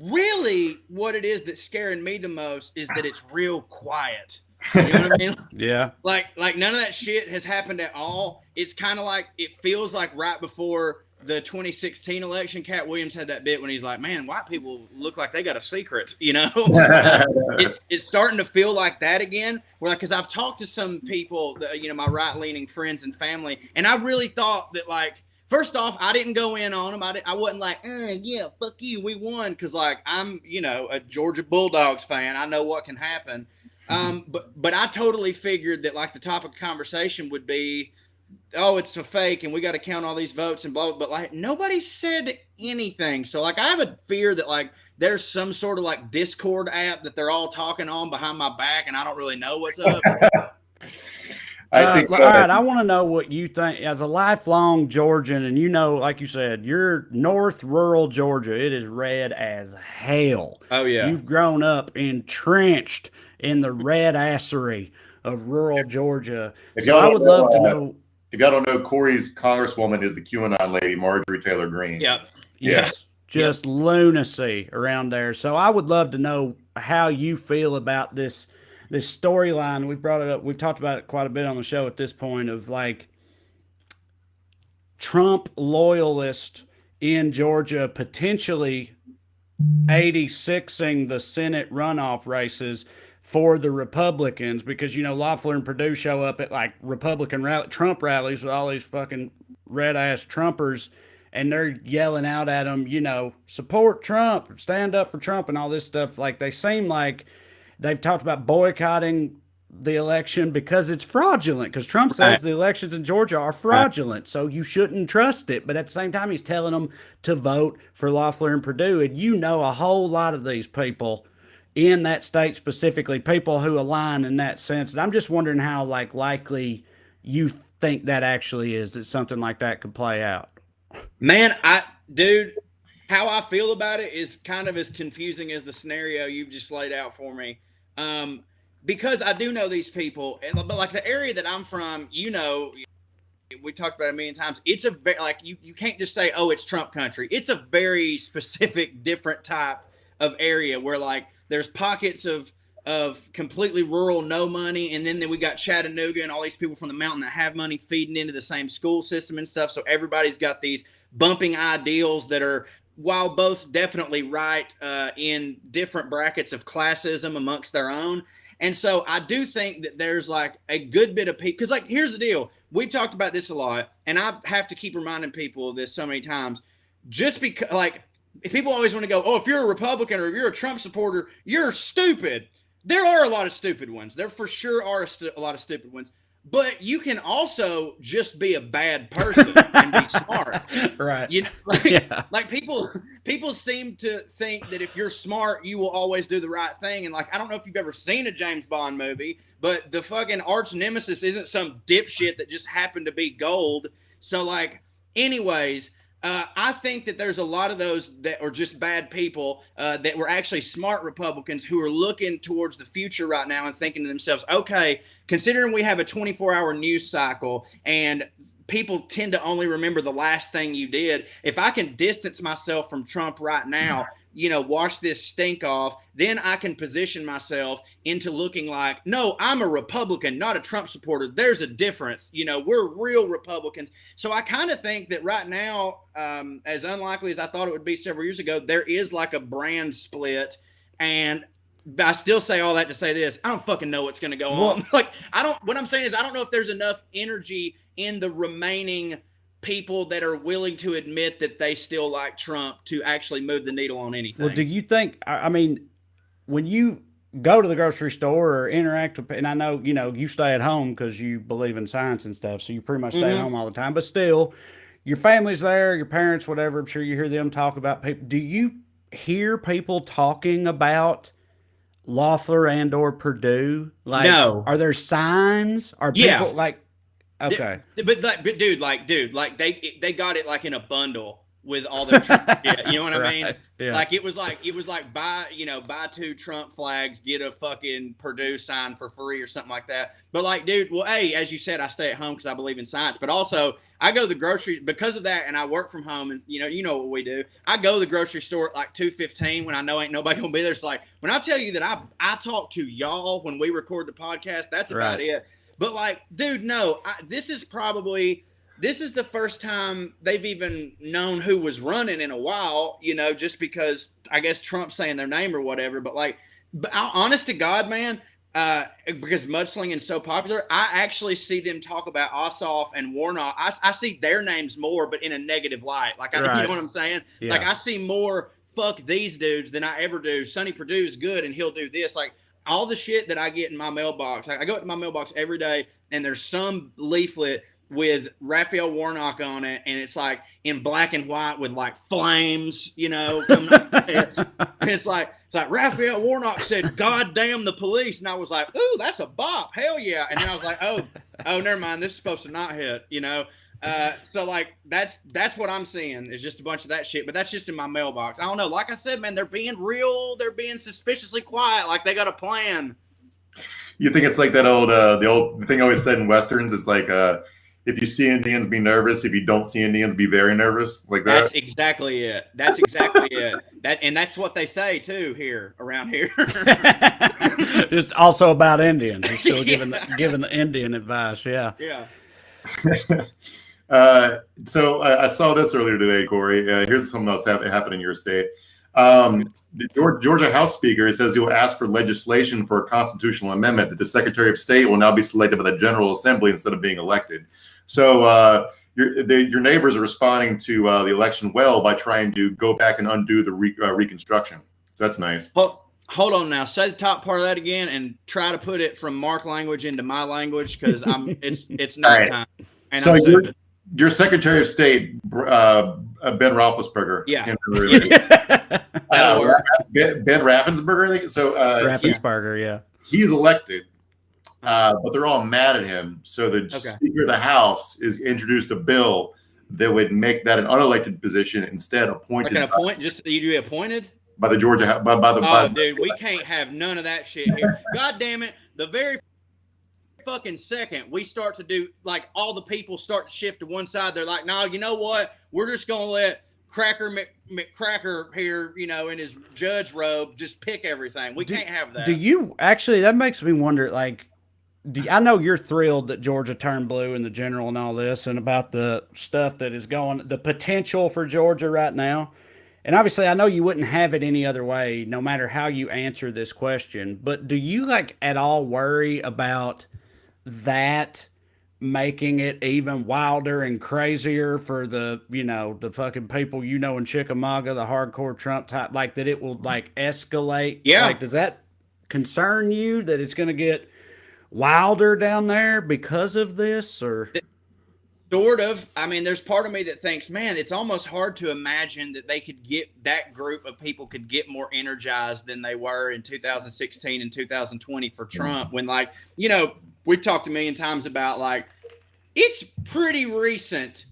really what it is that's scaring me the most is that it's real quiet. You know what I mean? Yeah. Like none of that shit has happened at all. It's kind of like, it feels like right before the 2016 election, Cat Williams had that bit when he's like, man, white people look like they got a secret, it's starting to feel like that again. Because I've talked to some people, my right-leaning friends and family, and I really thought that, like, first off, I didn't go in on them. I wasn't like, yeah, fuck you, we won. Because, like, I'm, a Georgia Bulldogs fan. I know what can happen. But I totally figured that, like, the topic of conversation would be, oh, it's a fake and we got to count all these votes and blah, blah, but like nobody said anything. So like I have a fear that like there's some sort of like Discord app that they're all talking on behind my back and I don't really know what's up. All right, I want to know what you think as a lifelong Georgian, and like you said, you're North rural Georgia. It is red as hell. Oh yeah. You've grown up entrenched in the red assery of rural Georgia. So I would love to know. If y'all don't know, Corey's congresswoman is the QAnon lady, Marjorie Taylor Greene. Yep. Yes. Just lunacy around there. So I would love to know how you feel about this storyline. We brought it up. We've talked about it quite a bit on the show at this point of like Trump loyalists in Georgia potentially 86ing the Senate runoff races for the Republicans, because Loeffler and Perdue show up at like Republican Trump rallies with all these fucking red ass Trumpers, and they're yelling out at them, support Trump, stand up for Trump, and all this stuff. Like they seem like they've talked about boycotting the election because it's fraudulent. Because Trump says the elections in Georgia are fraudulent, so you shouldn't trust it. But at the same time, he's telling them to vote for Loeffler and Perdue, and a whole lot of these people in that state specifically, people who align in that sense. And I'm just wondering how likely you think that actually is, that something like that could play out. Man, how I feel about it is kind of as confusing as the scenario you've just laid out for me. Because I do know these people, but like the area that I'm from, we talked about it a million times. It's a very, like, you can't just say, oh, it's Trump country. It's a very specific, different type of area where like, there's pockets of completely rural, no money, and then we got Chattanooga and all these people from the mountain that have money feeding into the same school system and stuff. So everybody's got these bumping ideals that are, while both definitely right, in different brackets of classism amongst their own. And so I do think that there's like a good bit of people, because like here's the deal. We've talked about this a lot, and I have to keep reminding people of this so many times. Just because like, people always want to go, oh, if you're a Republican or if you're a Trump supporter, you're stupid. There are a lot of stupid ones. There for sure are a lot of stupid ones. But you can also just be a bad person and be smart. Right. Like people seem to think that if you're smart, you will always do the right thing. And like, I don't know if you've ever seen a James Bond movie, but the fucking arch nemesis isn't some dipshit that just happened to be gold. So like, anyways, I think that there's a lot of those that are just bad people that were actually smart Republicans who are looking towards the future right now and thinking to themselves, okay, considering we have a 24-hour news cycle and people tend to only remember the last thing you did, if I can distance myself from Trump right now, wash this stink off, then I can position myself into looking like, no, I'm a Republican, not a Trump supporter. There's a difference. We're real Republicans. So I kind of think that right now, as unlikely as I thought it would be several years ago, there is like a brand split. And I still say all that to say this. I don't fucking know what's going to go on. Like, what I'm saying is I don't know if there's enough energy in the remaining people that are willing to admit that they still like Trump to actually move the needle on anything. Well, do you think? I mean, when you go to the grocery store or interact with, and I know you stay at home because you believe in science and stuff, so you pretty much stay at home all the time. But still, your family's there, your parents, whatever. I'm sure you hear them talk about people. Do you hear people talking about Loeffler and or Purdue? Like, no. Are there signs? Are people like? Okay. But dude, they got it like in a bundle with all their Trump shit. You know what I mean? Yeah. Like it was like buy 2 Trump flags, get a fucking Purdue sign for free or something like that. But like, dude, well, hey, as you said, I stay at home because I believe in science, but also I go to the grocery because of that, and I work from home, and you know what we do. I go to the grocery store at like 2:15 when I know ain't nobody gonna be there. It's like when I tell you that I talk to y'all when we record the podcast, that's about it. But like, dude, no, this is the first time they've even known who was running in a while, just because I guess Trump's saying their name or whatever. But like, honest to God, man, because mudslinging is so popular, I actually see them talk about Ossoff and Warnock. I see their names more, but in a negative light. Like, you know what I'm saying? Yeah. Like, I see more fuck these dudes than I ever do. Sonny Perdue's good, and he'll do this. Like, all the shit that I get in my mailbox, I go to my mailbox every day, and there's some leaflet with Raphael Warnock on it, and it's like in black and white with like flames, coming up. It's like Raphael Warnock said, "God damn the police," and I was like, "Ooh, that's a bop, hell yeah!" And then I was like, "Oh, never mind, this is supposed to not hit," So like that's what I'm seeing is just a bunch of that shit, but that's just in my mailbox. I don't know. Like I said, man, they're being suspiciously quiet, like they got a plan. You think it's like that the thing always said in Westerns is like, if you see Indians, be nervous. If you don't see Indians, be very nervous. Like that. That's exactly it. That's exactly it. That's what they say too around here. It's also about Indians. He's still giving the Indian advice. Yeah. Yeah. So I saw this earlier today, Corey. Here's something else happened in your state. The Georgia House Speaker says he will ask for legislation for a constitutional amendment that the Secretary of State will now be selected by the General Assembly instead of being elected. So your neighbors are responding to the election well by trying to go back and undo the Reconstruction. So that's nice. Well, hold on now. Say the top part of that again and try to put it from Mark language into my language because it's not right. time. And so your Secretary of State, Ben Roethlisberger. Yeah. Ben Raffensperger, I think. So Raffensperger, yeah. He's elected, but they're all mad at him. So the Speaker of the House is introduced a bill that would make that an unelected position instead appointed. Like just you be appointed by the Georgia dude, we can't have none of that shit here. God damn it! The very fucking second we start to do like all the people start to shift to one side, they're like, no, you know what? We're just gonna let Cracker McCracker here, in his judge robe, just pick everything. We can't have that. Do you actually? That makes me wonder. Like, I know you're thrilled that Georgia turned blue in the general and all this, and about the stuff that is going, the potential for Georgia right now. And obviously, I know you wouldn't have it any other way, no matter how you answer this question. But do you like at all worry about that making it even wilder and crazier for the fucking people in Chickamauga, the hardcore Trump type, like that it will like escalate? Yeah. Like, does that concern you that it's going to get wilder down there because of this, or? Sort of. I mean, there's part of me that thinks, man, it's almost hard to imagine that that group of people could get more energized than they were in 2016 and 2020 for Trump, when we've talked a million times about like, it's pretty recent.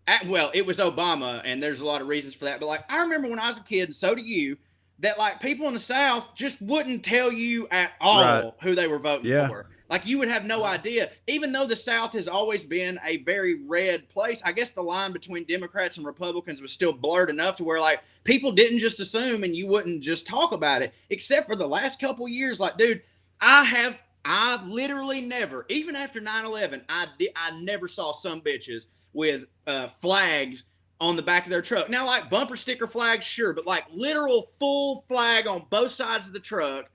It was Obama, and there's a lot of reasons for that. But like, I remember when I was a kid, and so do you, that like people in the South just wouldn't tell you at all who they were voting for. Like, you would have no idea, even though the South has always been a very red place. I guess the line between Democrats and Republicans was still blurred enough to where like people didn't just assume and you wouldn't just talk about it, except for the last couple of years. Like, dude, I literally never, even after 9/11, I never saw some bitches with flags on the back of their truck. Now, like bumper sticker flags, sure, but like literal full flag on both sides of the truck.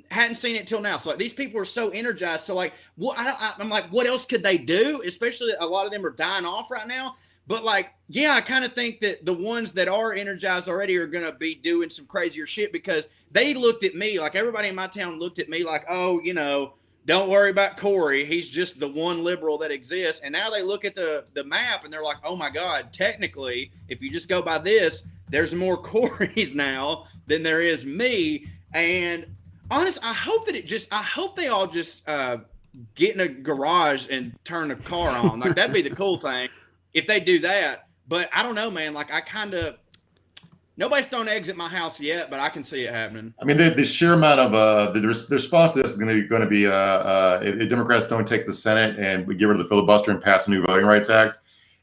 hadn't seen it till now. So like these people are so energized. So like, I'm like, what else could they do? Especially a lot of them are dying off right now. But like, yeah, I kind of think that the ones that are energized already are going to be doing some crazier shit because they looked at me, like everybody in my town looked at me like, oh, you know, don't worry about Corey. He's just the one liberal that exists. And now they look at the map and they're like, oh my God, technically, if you just go by this, there's more Corys now than there is me. And honest, I hope they all just get in a garage and turn the car on. Like that'd be the cool thing if they do that. But I don't know, man. Like nobody's thrown eggs at my house yet, but I can see it happening. I mean, the sheer amount of the response to this is going to be if Democrats don't take the Senate and we get rid of the filibuster and pass a new Voting Rights Act,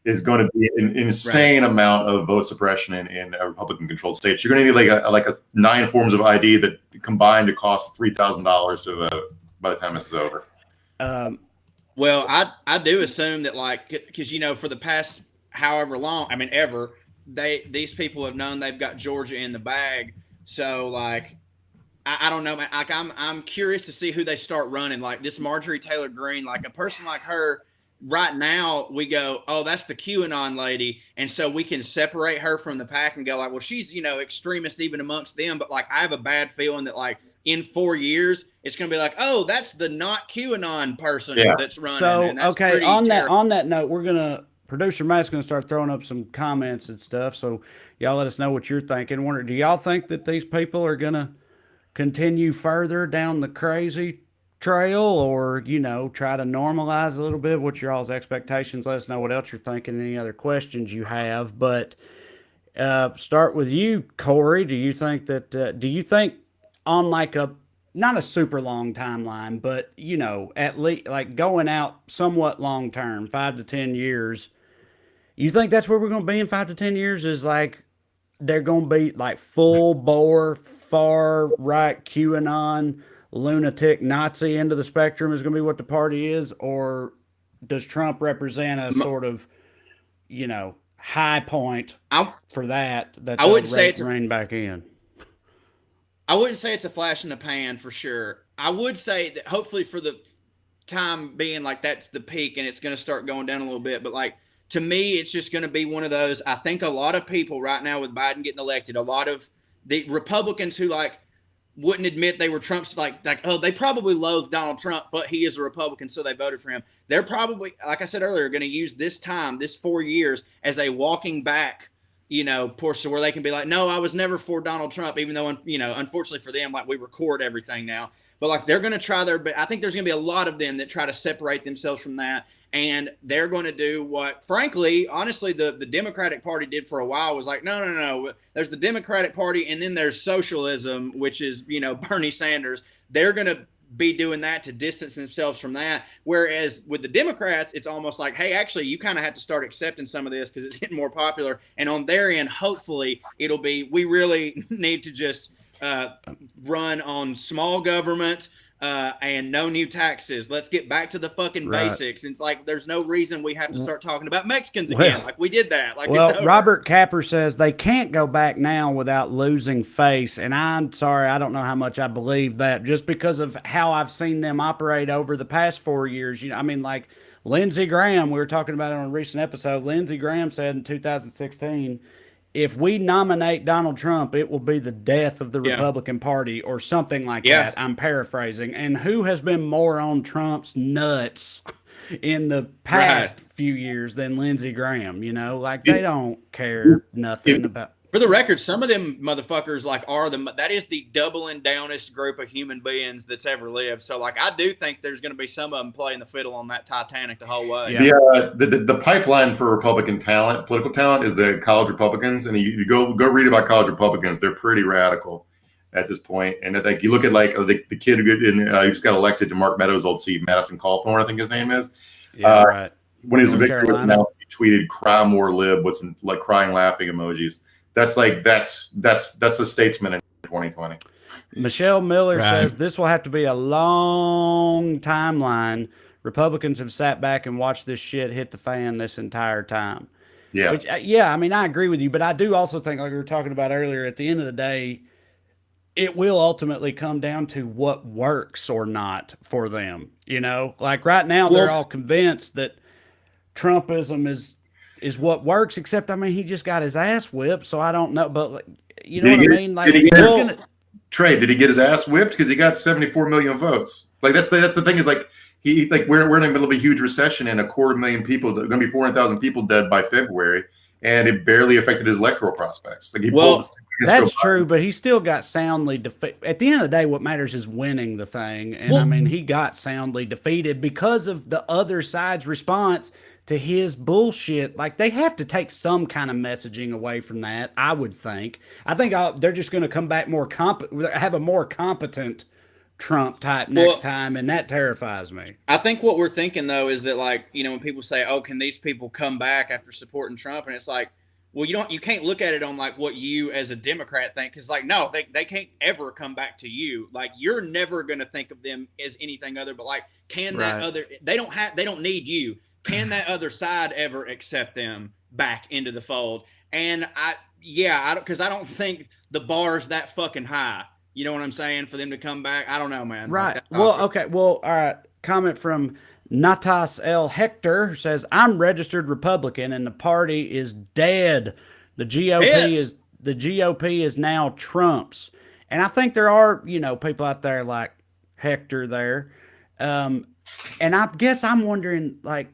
is going to be an insane amount of vote suppression in Republican-controlled states. You're going to need like a 9 forms of ID that combine to cost $3,000 to vote by the time this is over. Well, I do assume that like because you know for the past however long, I mean ever. These people have known they've got Georgia in the bag. So like, I don't know, man. Like I'm curious to see who they start running. Like this Marjorie Taylor Greene, like a person like her right now, we go, oh, that's the QAnon lady. And so we can separate her from the pack and go like, well, she's, you know, extremist even amongst them. But like, I have a bad feeling that like in 4 years, it's going to be like, oh, that's the not QAnon person that's running. So, and that's okay. On that note, producer Matt's going to start throwing up some comments and stuff. So y'all let us know what you're thinking. Do y'all think that these people are going to continue further down the crazy trail or, you know, try to normalize a little bit? What's your all's expectations? Let us know what else you're thinking. Any other questions you have, but start with you, Corey. Do you think on like not a super long timeline, but you know, at least like going out somewhat long term, 5 to 10 years, you think that's where we're going to be in 5 to 10 years is like, they're going to be like full bore, far right QAnon, lunatic Nazi end of the spectrum is going to be what the party is? Or does Trump represent a sort of, you know, high point for that I wouldn't say it's rein back in? I wouldn't say it's a flash in the pan for sure. I would say that hopefully for the time being, like that's the peak and it's going to start going down a little bit. But like, to me, it's just going to be one of those. I think a lot of people right now with Biden getting elected, a lot of the Republicans who like wouldn't admit they were Trump's like, oh, they probably loathe Donald Trump, but he is a Republican, so they voted for him. They're probably, like I said earlier, going to use this 4 years as a walking back, you know, portion where they can be like, no, I was never for Donald Trump, even though, you know, unfortunately for them, like we record everything now. But like they're going to try I think there's going to be a lot of them that try to separate themselves from that. And they're going to do what, frankly, honestly, the Democratic Party did for a while was like, no. There's the Democratic Party and then there's socialism, which is, you know, Bernie Sanders. They're going to be doing that to distance themselves from that. Whereas with the Democrats, it's almost like, hey, actually, you kind of have to start accepting some of this because it's getting more popular. And on their end, hopefully, it'll be, we really need to just run on small government and no new taxes. Let's get back to the fucking basics. It's like there's no reason we have to start talking about Mexicans again. Like we did that. Like Robert Capper says they can't go back now without losing face. And I'm sorry, I don't know how much I believe that just because of how I've seen them operate over the past 4 years. You know, I mean, like Lindsey Graham, we were talking about it on a recent episode. Lindsey Graham said in 2016, if we nominate Donald Trump, it will be the death of the Republican Party or something like that. I'm paraphrasing. And who has been more on Trump's nuts in the past few years than Lindsey Graham? You know, like they don't care nothing about. For the record, some of them motherfuckers like that is the doubling downest group of human beings that's ever lived. So like, I do think there's going to be some of them playing the fiddle on that Titanic the whole way. The pipeline for Republican talent, political talent, is the college Republicans, and you go read about college Republicans. They're pretty radical at this point. And like you look at like the kid who just got elected to Mark Meadows' old seat, Madison Cawthorn, I think his name is. When his victory was announced, he tweeted "Cry more lib" with some like crying, laughing emojis. That's a statesman in 2020. Michelle Miller says this will have to be a long timeline. Republicans have sat back and watched this shit hit the fan this entire time. Yeah. Which, I mean, I agree with you, but I do also think, like we were talking about earlier, at the end of the day, it will ultimately come down to what works or not for them. You know, like right now they're all convinced that Trumpism is what works. Except, I mean, he just got his ass whipped, so I don't know. But like, you know what I mean? Like, Trey, did he get his ass whipped? Because he got 74 million votes. Like that's the thing is like we're in the middle of a huge recession and 250,000 people. There's going to be 400,000 people dead by February, and it barely affected his electoral prospects. Like that's true, but he still got soundly defeated. At the end of the day, what matters is winning the thing. And I mean, he got soundly defeated because of the other side's response to his bullshit. Like, they have to take some kind of messaging away from that, I would think. I think they're just going to come back have a more competent Trump type next time, and that terrifies me. I think what we're thinking, though, is that, like, you know, when people say, oh, can these people come back after supporting Trump? And it's like, well, you can't look at it on like what you as a Democrat think, because like, no, they can't ever come back to you. Like, you're never going to think of them as anything other, but like, can that other, they don't need you. Can that other side ever accept them back into the fold? And because I don't think the bar's that fucking high. You know what I'm saying? For them to come back, I don't know, man. Right. Like, well, okay. Well, all right. Comment from Natas L. Hector says, I'm registered Republican and the party is dead. The GOP is now Trump's. And I think there are, you know, people out there like Hector there. And I guess I'm wondering, like,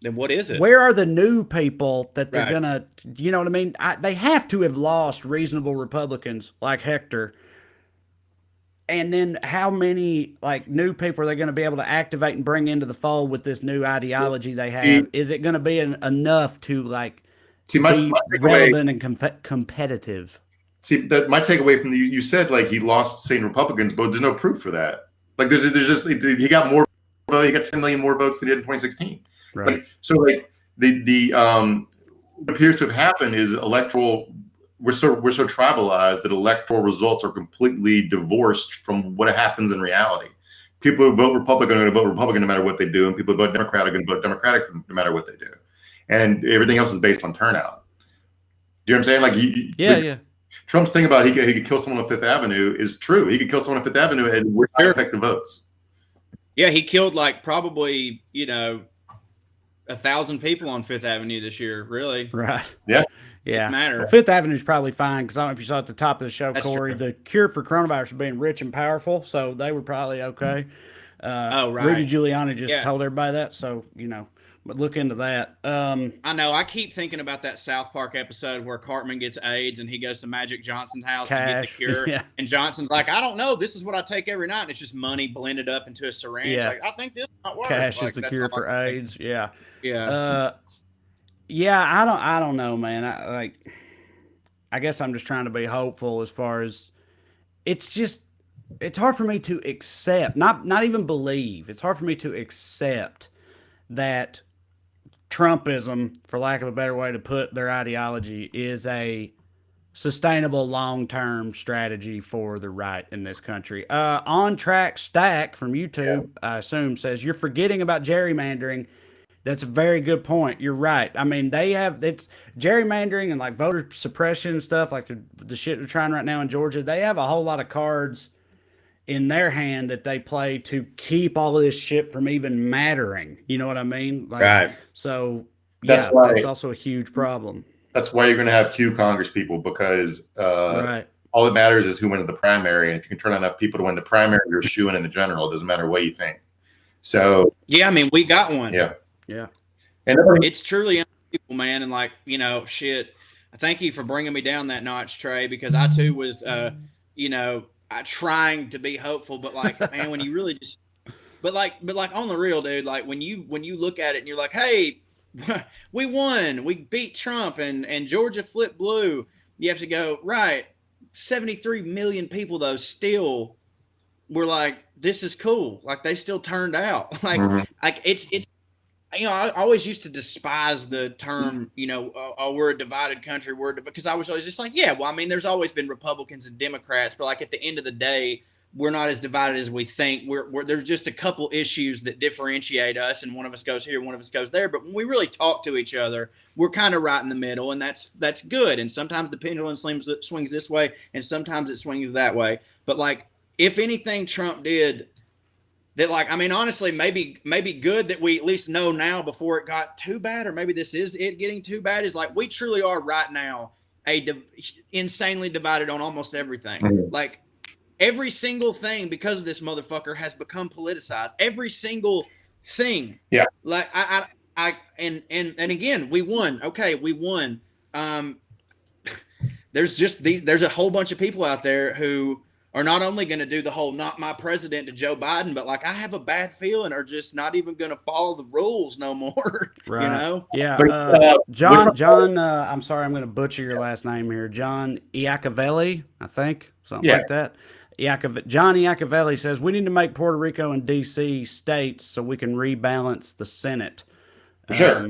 then what is it? Where are the new people that they're going to, you know what I mean? They have to have lost reasonable Republicans like Hector. And then how many like new people are they going to be able to activate and bring into the fold with this new ideology they have? Is it going to be enough to like be relevant and competitive? See, my takeaway from you said like he lost Sane Republicans, but there's no proof for that. Like there's just he got more. He got 10 million more votes than he did in 2016. Right. Like, so like the what appears to have happened is electoral. We're so tribalized that electoral results are completely divorced from what happens in reality. People who vote Republican are going to vote Republican no matter what they do, and people who vote Democrat are going to vote Democratic no matter what they do. And everything else is based on turnout. Do you know what I'm saying? Like, Trump's thing about he could kill someone on Fifth Avenue is true. He could kill someone on Fifth Avenue and would not affect the votes. Yeah, he killed like probably 1,000 people on Fifth Avenue this year. Really? Right. Yeah. Yeah. Matter. Well, Fifth Avenue is probably fine because I don't know if you saw at the top of the show, That's Corey, true. the cure for coronavirus was being rich and powerful, so they were probably okay. Right. Rudy Giuliani just told everybody that, so but look into that. I know. I keep thinking about that South Park episode where Cartman gets AIDS and he goes to Magic Johnson's house to get the cure, and Johnson's like, "I don't know. This is what I take every night." And it's just money blended up into a syringe. Yeah. Like, I think this might work. Cash like, is the cure for AIDS. Yeah. Yeah. I don't know, man. I guess I'm just trying to be hopeful as far as it's hard for me to accept, not even believe. It's hard for me to accept that Trumpism, for lack of a better way to put their ideology, is a sustainable long-term strategy for the right in this country. On Track Stack from YouTube, I assume, says, you're forgetting about gerrymandering. That's a very good point. You're right. I mean, it's gerrymandering and like voter suppression and stuff, like the shit they're trying right now in Georgia. They have a whole lot of cards in their hand that they play to keep all of this shit from even mattering. You know what I mean? Like, right. So that's also a huge problem. That's why you're going to have Q Congress people, because all that matters is who wins the primary. And if you can turn enough people to win the primary, you're shooing in the general. It doesn't matter what you think. So yeah, I mean, we got one. Yeah. Yeah. And it's truly unbelievable, man. And like, shit. Thank you for bringing me down that notch, Trey, because I too was, trying to be hopeful, but like, man, when you really just, but like on the real, dude, like when you look at it and you're like, hey, we won, we beat Trump and Georgia flipped blue. You have to go, right. 73 million people though still were like, this is cool. Like they still turned out. Like it's I always used to despise the term, oh, we're a divided country. Because I was always just like, yeah, well, I mean, there's always been Republicans and Democrats, but like at the end of the day, we're not as divided as we think. There's just a couple issues that differentiate us, and one of us goes here, one of us goes there. But when we really talk to each other, we're kind of right in the middle, and that's good. And sometimes the pendulum swings this way, and sometimes it swings that way. But like, if anything Trump did that, like, I mean, honestly, maybe good that we at least know now before it got too bad, or maybe this is it getting too bad, is like, we truly are right now insanely divided on almost everything. Mm-hmm. Like, every single thing, because of this motherfucker, has become politicized. Every single thing. Yeah. Like and again, we won. Okay, we won. There's a whole bunch of people out there who are not only going to do the whole "not my president" to Joe Biden, but like, I have a bad feeling, are just not even going to follow the rules no more. Right. You know? Yeah. John. I'm sorry, I'm going to butcher your last name here. John Iacovelli, I think, something like that. John Iacovelli says we need to make Puerto Rico and D.C. states so we can rebalance the Senate. For sure.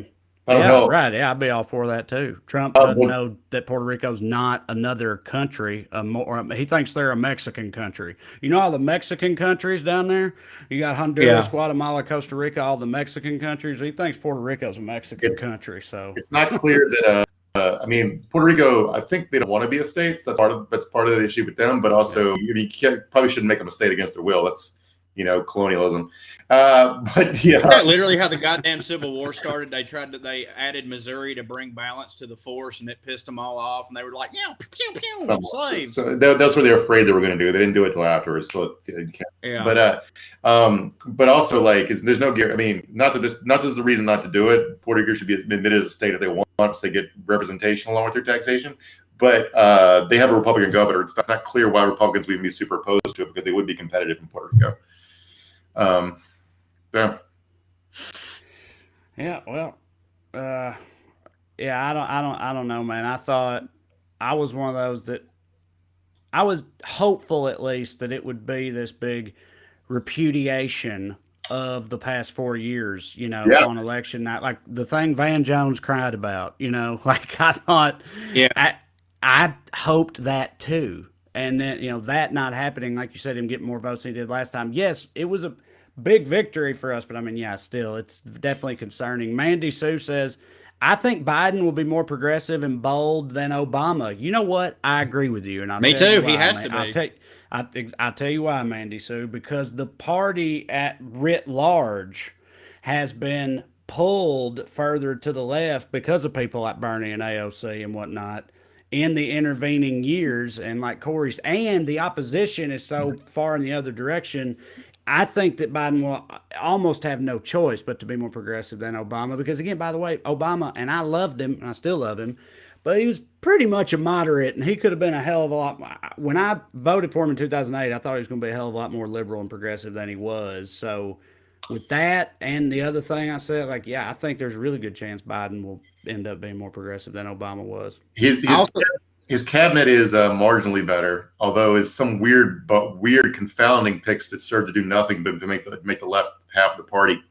Yeah, help. right. Yeah, I'd be all for that too. Trump doesn't know that Puerto Rico's not another country. He thinks they're a Mexican country. You know all the Mexican countries down there? You got Honduras, Guatemala, Costa Rica, all the Mexican countries. He thinks Puerto Rico's a Mexican country. So it's not clear that. I mean, Puerto Rico, I think they don't want to be a state. So that's part of the issue with them. But also, you probably shouldn't make them a state against their will. That's, colonialism. But yeah, isn't that literally how the goddamn Civil War started? They added Missouri to bring balance to the force, and it pissed them all off. And they were like, "Yeah, pew pew, slaves." So that's what they were afraid they were going to do. They didn't do it till afterwards. So yeah. But also, like, there's no gear. I mean, not that this is the reason not to do it. Puerto Rico should be admitted as a state if they want, so they get representation along with their taxation. But they have a Republican governor. It's not clear why Republicans would even be super opposed to it, because they would be competitive in Puerto Rico. Yeah. Well, I don't know, man. I thought I was one of those that I was hopeful, at least, that it would be this big repudiation of the past 4 years, on election night, like the thing Van Jones cried about, like, I thought, I hoped that too. And then, that not happening, like you said, him getting more votes than he did last time. Yes, it was a big victory for us, but I mean, still, it's definitely concerning. Mandy Sue says, I think Biden will be more progressive and bold than Obama. You know what? I agree with you. And Me too. He has to be. I'll tell you why, Mandy Sue, because the party at writ large has been pulled further to the left because of people like Bernie and AOC and whatnot in the intervening years. And like Corey's, and the opposition is so far in the other direction. I think that Biden will almost have no choice but to be more progressive than Obama, because, again, by the way, Obama, and I loved him, and I still love him, but he was pretty much a moderate, and he could have been a hell of a lot. When I voted for him in 2008, I thought he was going to be a hell of a lot more liberal and progressive than he was. So with that and the other thing I said, I think there's a really good chance Biden will end up being more progressive than Obama was. His cabinet is marginally better, although it's some weird confounding picks that serve to do nothing but to make the left half of the party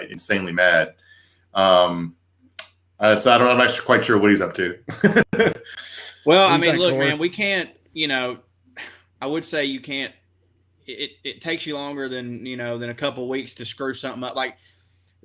insanely mad. So I'm not quite sure what he's up to. Well, I mean, look, man, we can't. I would say you can't. It takes you longer than a couple of weeks to screw something up. Like,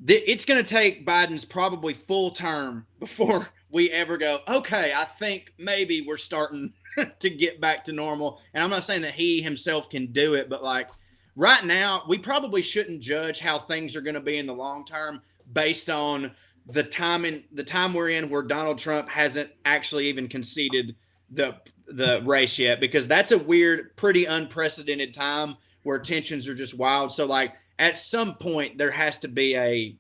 it's going to take Biden's probably full term before we ever go, okay, I think maybe we're starting to get back to normal. And I'm not saying that he himself can do it, but like right now, we probably shouldn't judge how things are going to be in the long term based on the time we're in, where Donald Trump hasn't actually even conceded the race yet, because that's a weird, pretty unprecedented time where tensions are just wild. So like at some point there has to be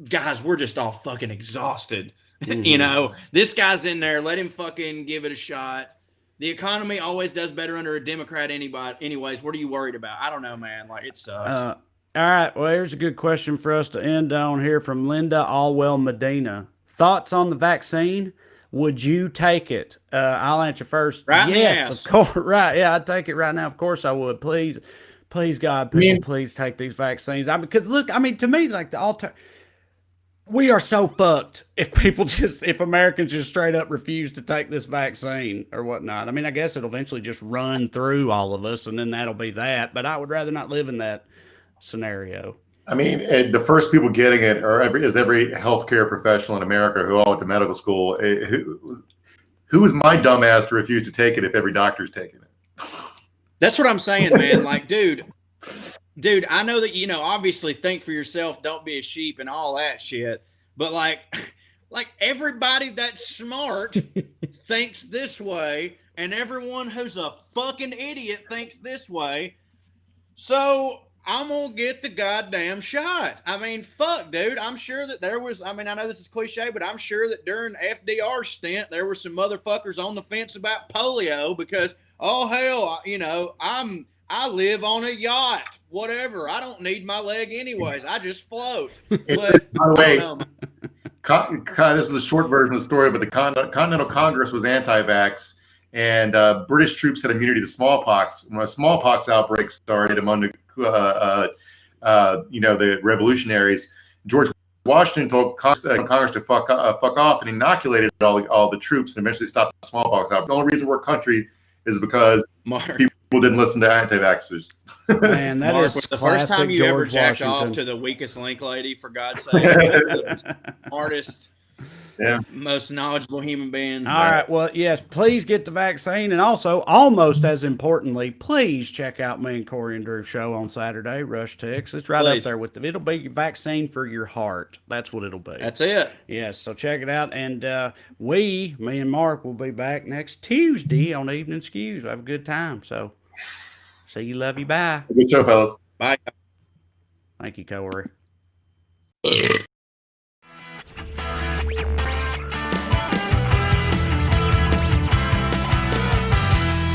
guys, we're just all fucking exhausted. Mm-hmm. This guy's in there. Let him fucking give it a shot. The economy always does better under a Democrat anyways. What are you worried about? I don't know, man. Like, it sucks. All right. Well, here's a good question for us to end on here from Linda Allwell Medina. Thoughts on the vaccine? Would you take it? I'll answer first. Right. Yes, of course. Right. Yeah, I'd take it right now. Of course I would. Please, God, people, please take these vaccines. Because look, I mean, to me, like we are so fucked if Americans just straight up refuse to take this vaccine or whatnot. I mean, I guess it'll eventually just run through all of us and then that'll be that. But I would rather not live in that scenario. I mean, the first people getting it is every healthcare professional in America who all went to medical school. Who is my dumbass to refuse to take it if every doctor's taking it? That's what I'm saying, man. Like, dude, I know that, obviously think for yourself, don't be a sheep and all that shit. But like everybody that's smart thinks this way, and everyone who's a fucking idiot thinks this way. So I'm going to get the goddamn shot. I mean, fuck, dude. I'm sure that I know this is cliche, but I'm sure that during FDR's stint, there were some motherfuckers on the fence about polio because, oh, hell, I live on a yacht, whatever. I don't need my leg anyways. I just float. But, by the way, this is a short version of the story, but the Continental Congress was anti-vax, and British troops had immunity to smallpox. When a smallpox outbreak started among the revolutionaries, George Washington told Congress to fuck off and inoculated all the troops and eventually stopped the smallpox outbreak. The only reason we're a country is because people didn't listen to anti-vaxxers. Man, that Mark, is was the first time you George ever jacked Washington. off to the weakest link lady, for God's sake. The smartest, most knowledgeable human being. All right. Well, yes, please get the vaccine. And also, almost as importantly, please check out me and Corey and Drew show on Saturday, Rush Tex. It's right up there with it'll be vaccine for your heart. That's what it'll be. That's it. Yes. So check it out. And me and Mark will be back next Tuesday on Evening Skews. Have a good time. So see you. Love you. Bye. Good show, fellas. Bye. Thank you, Corey.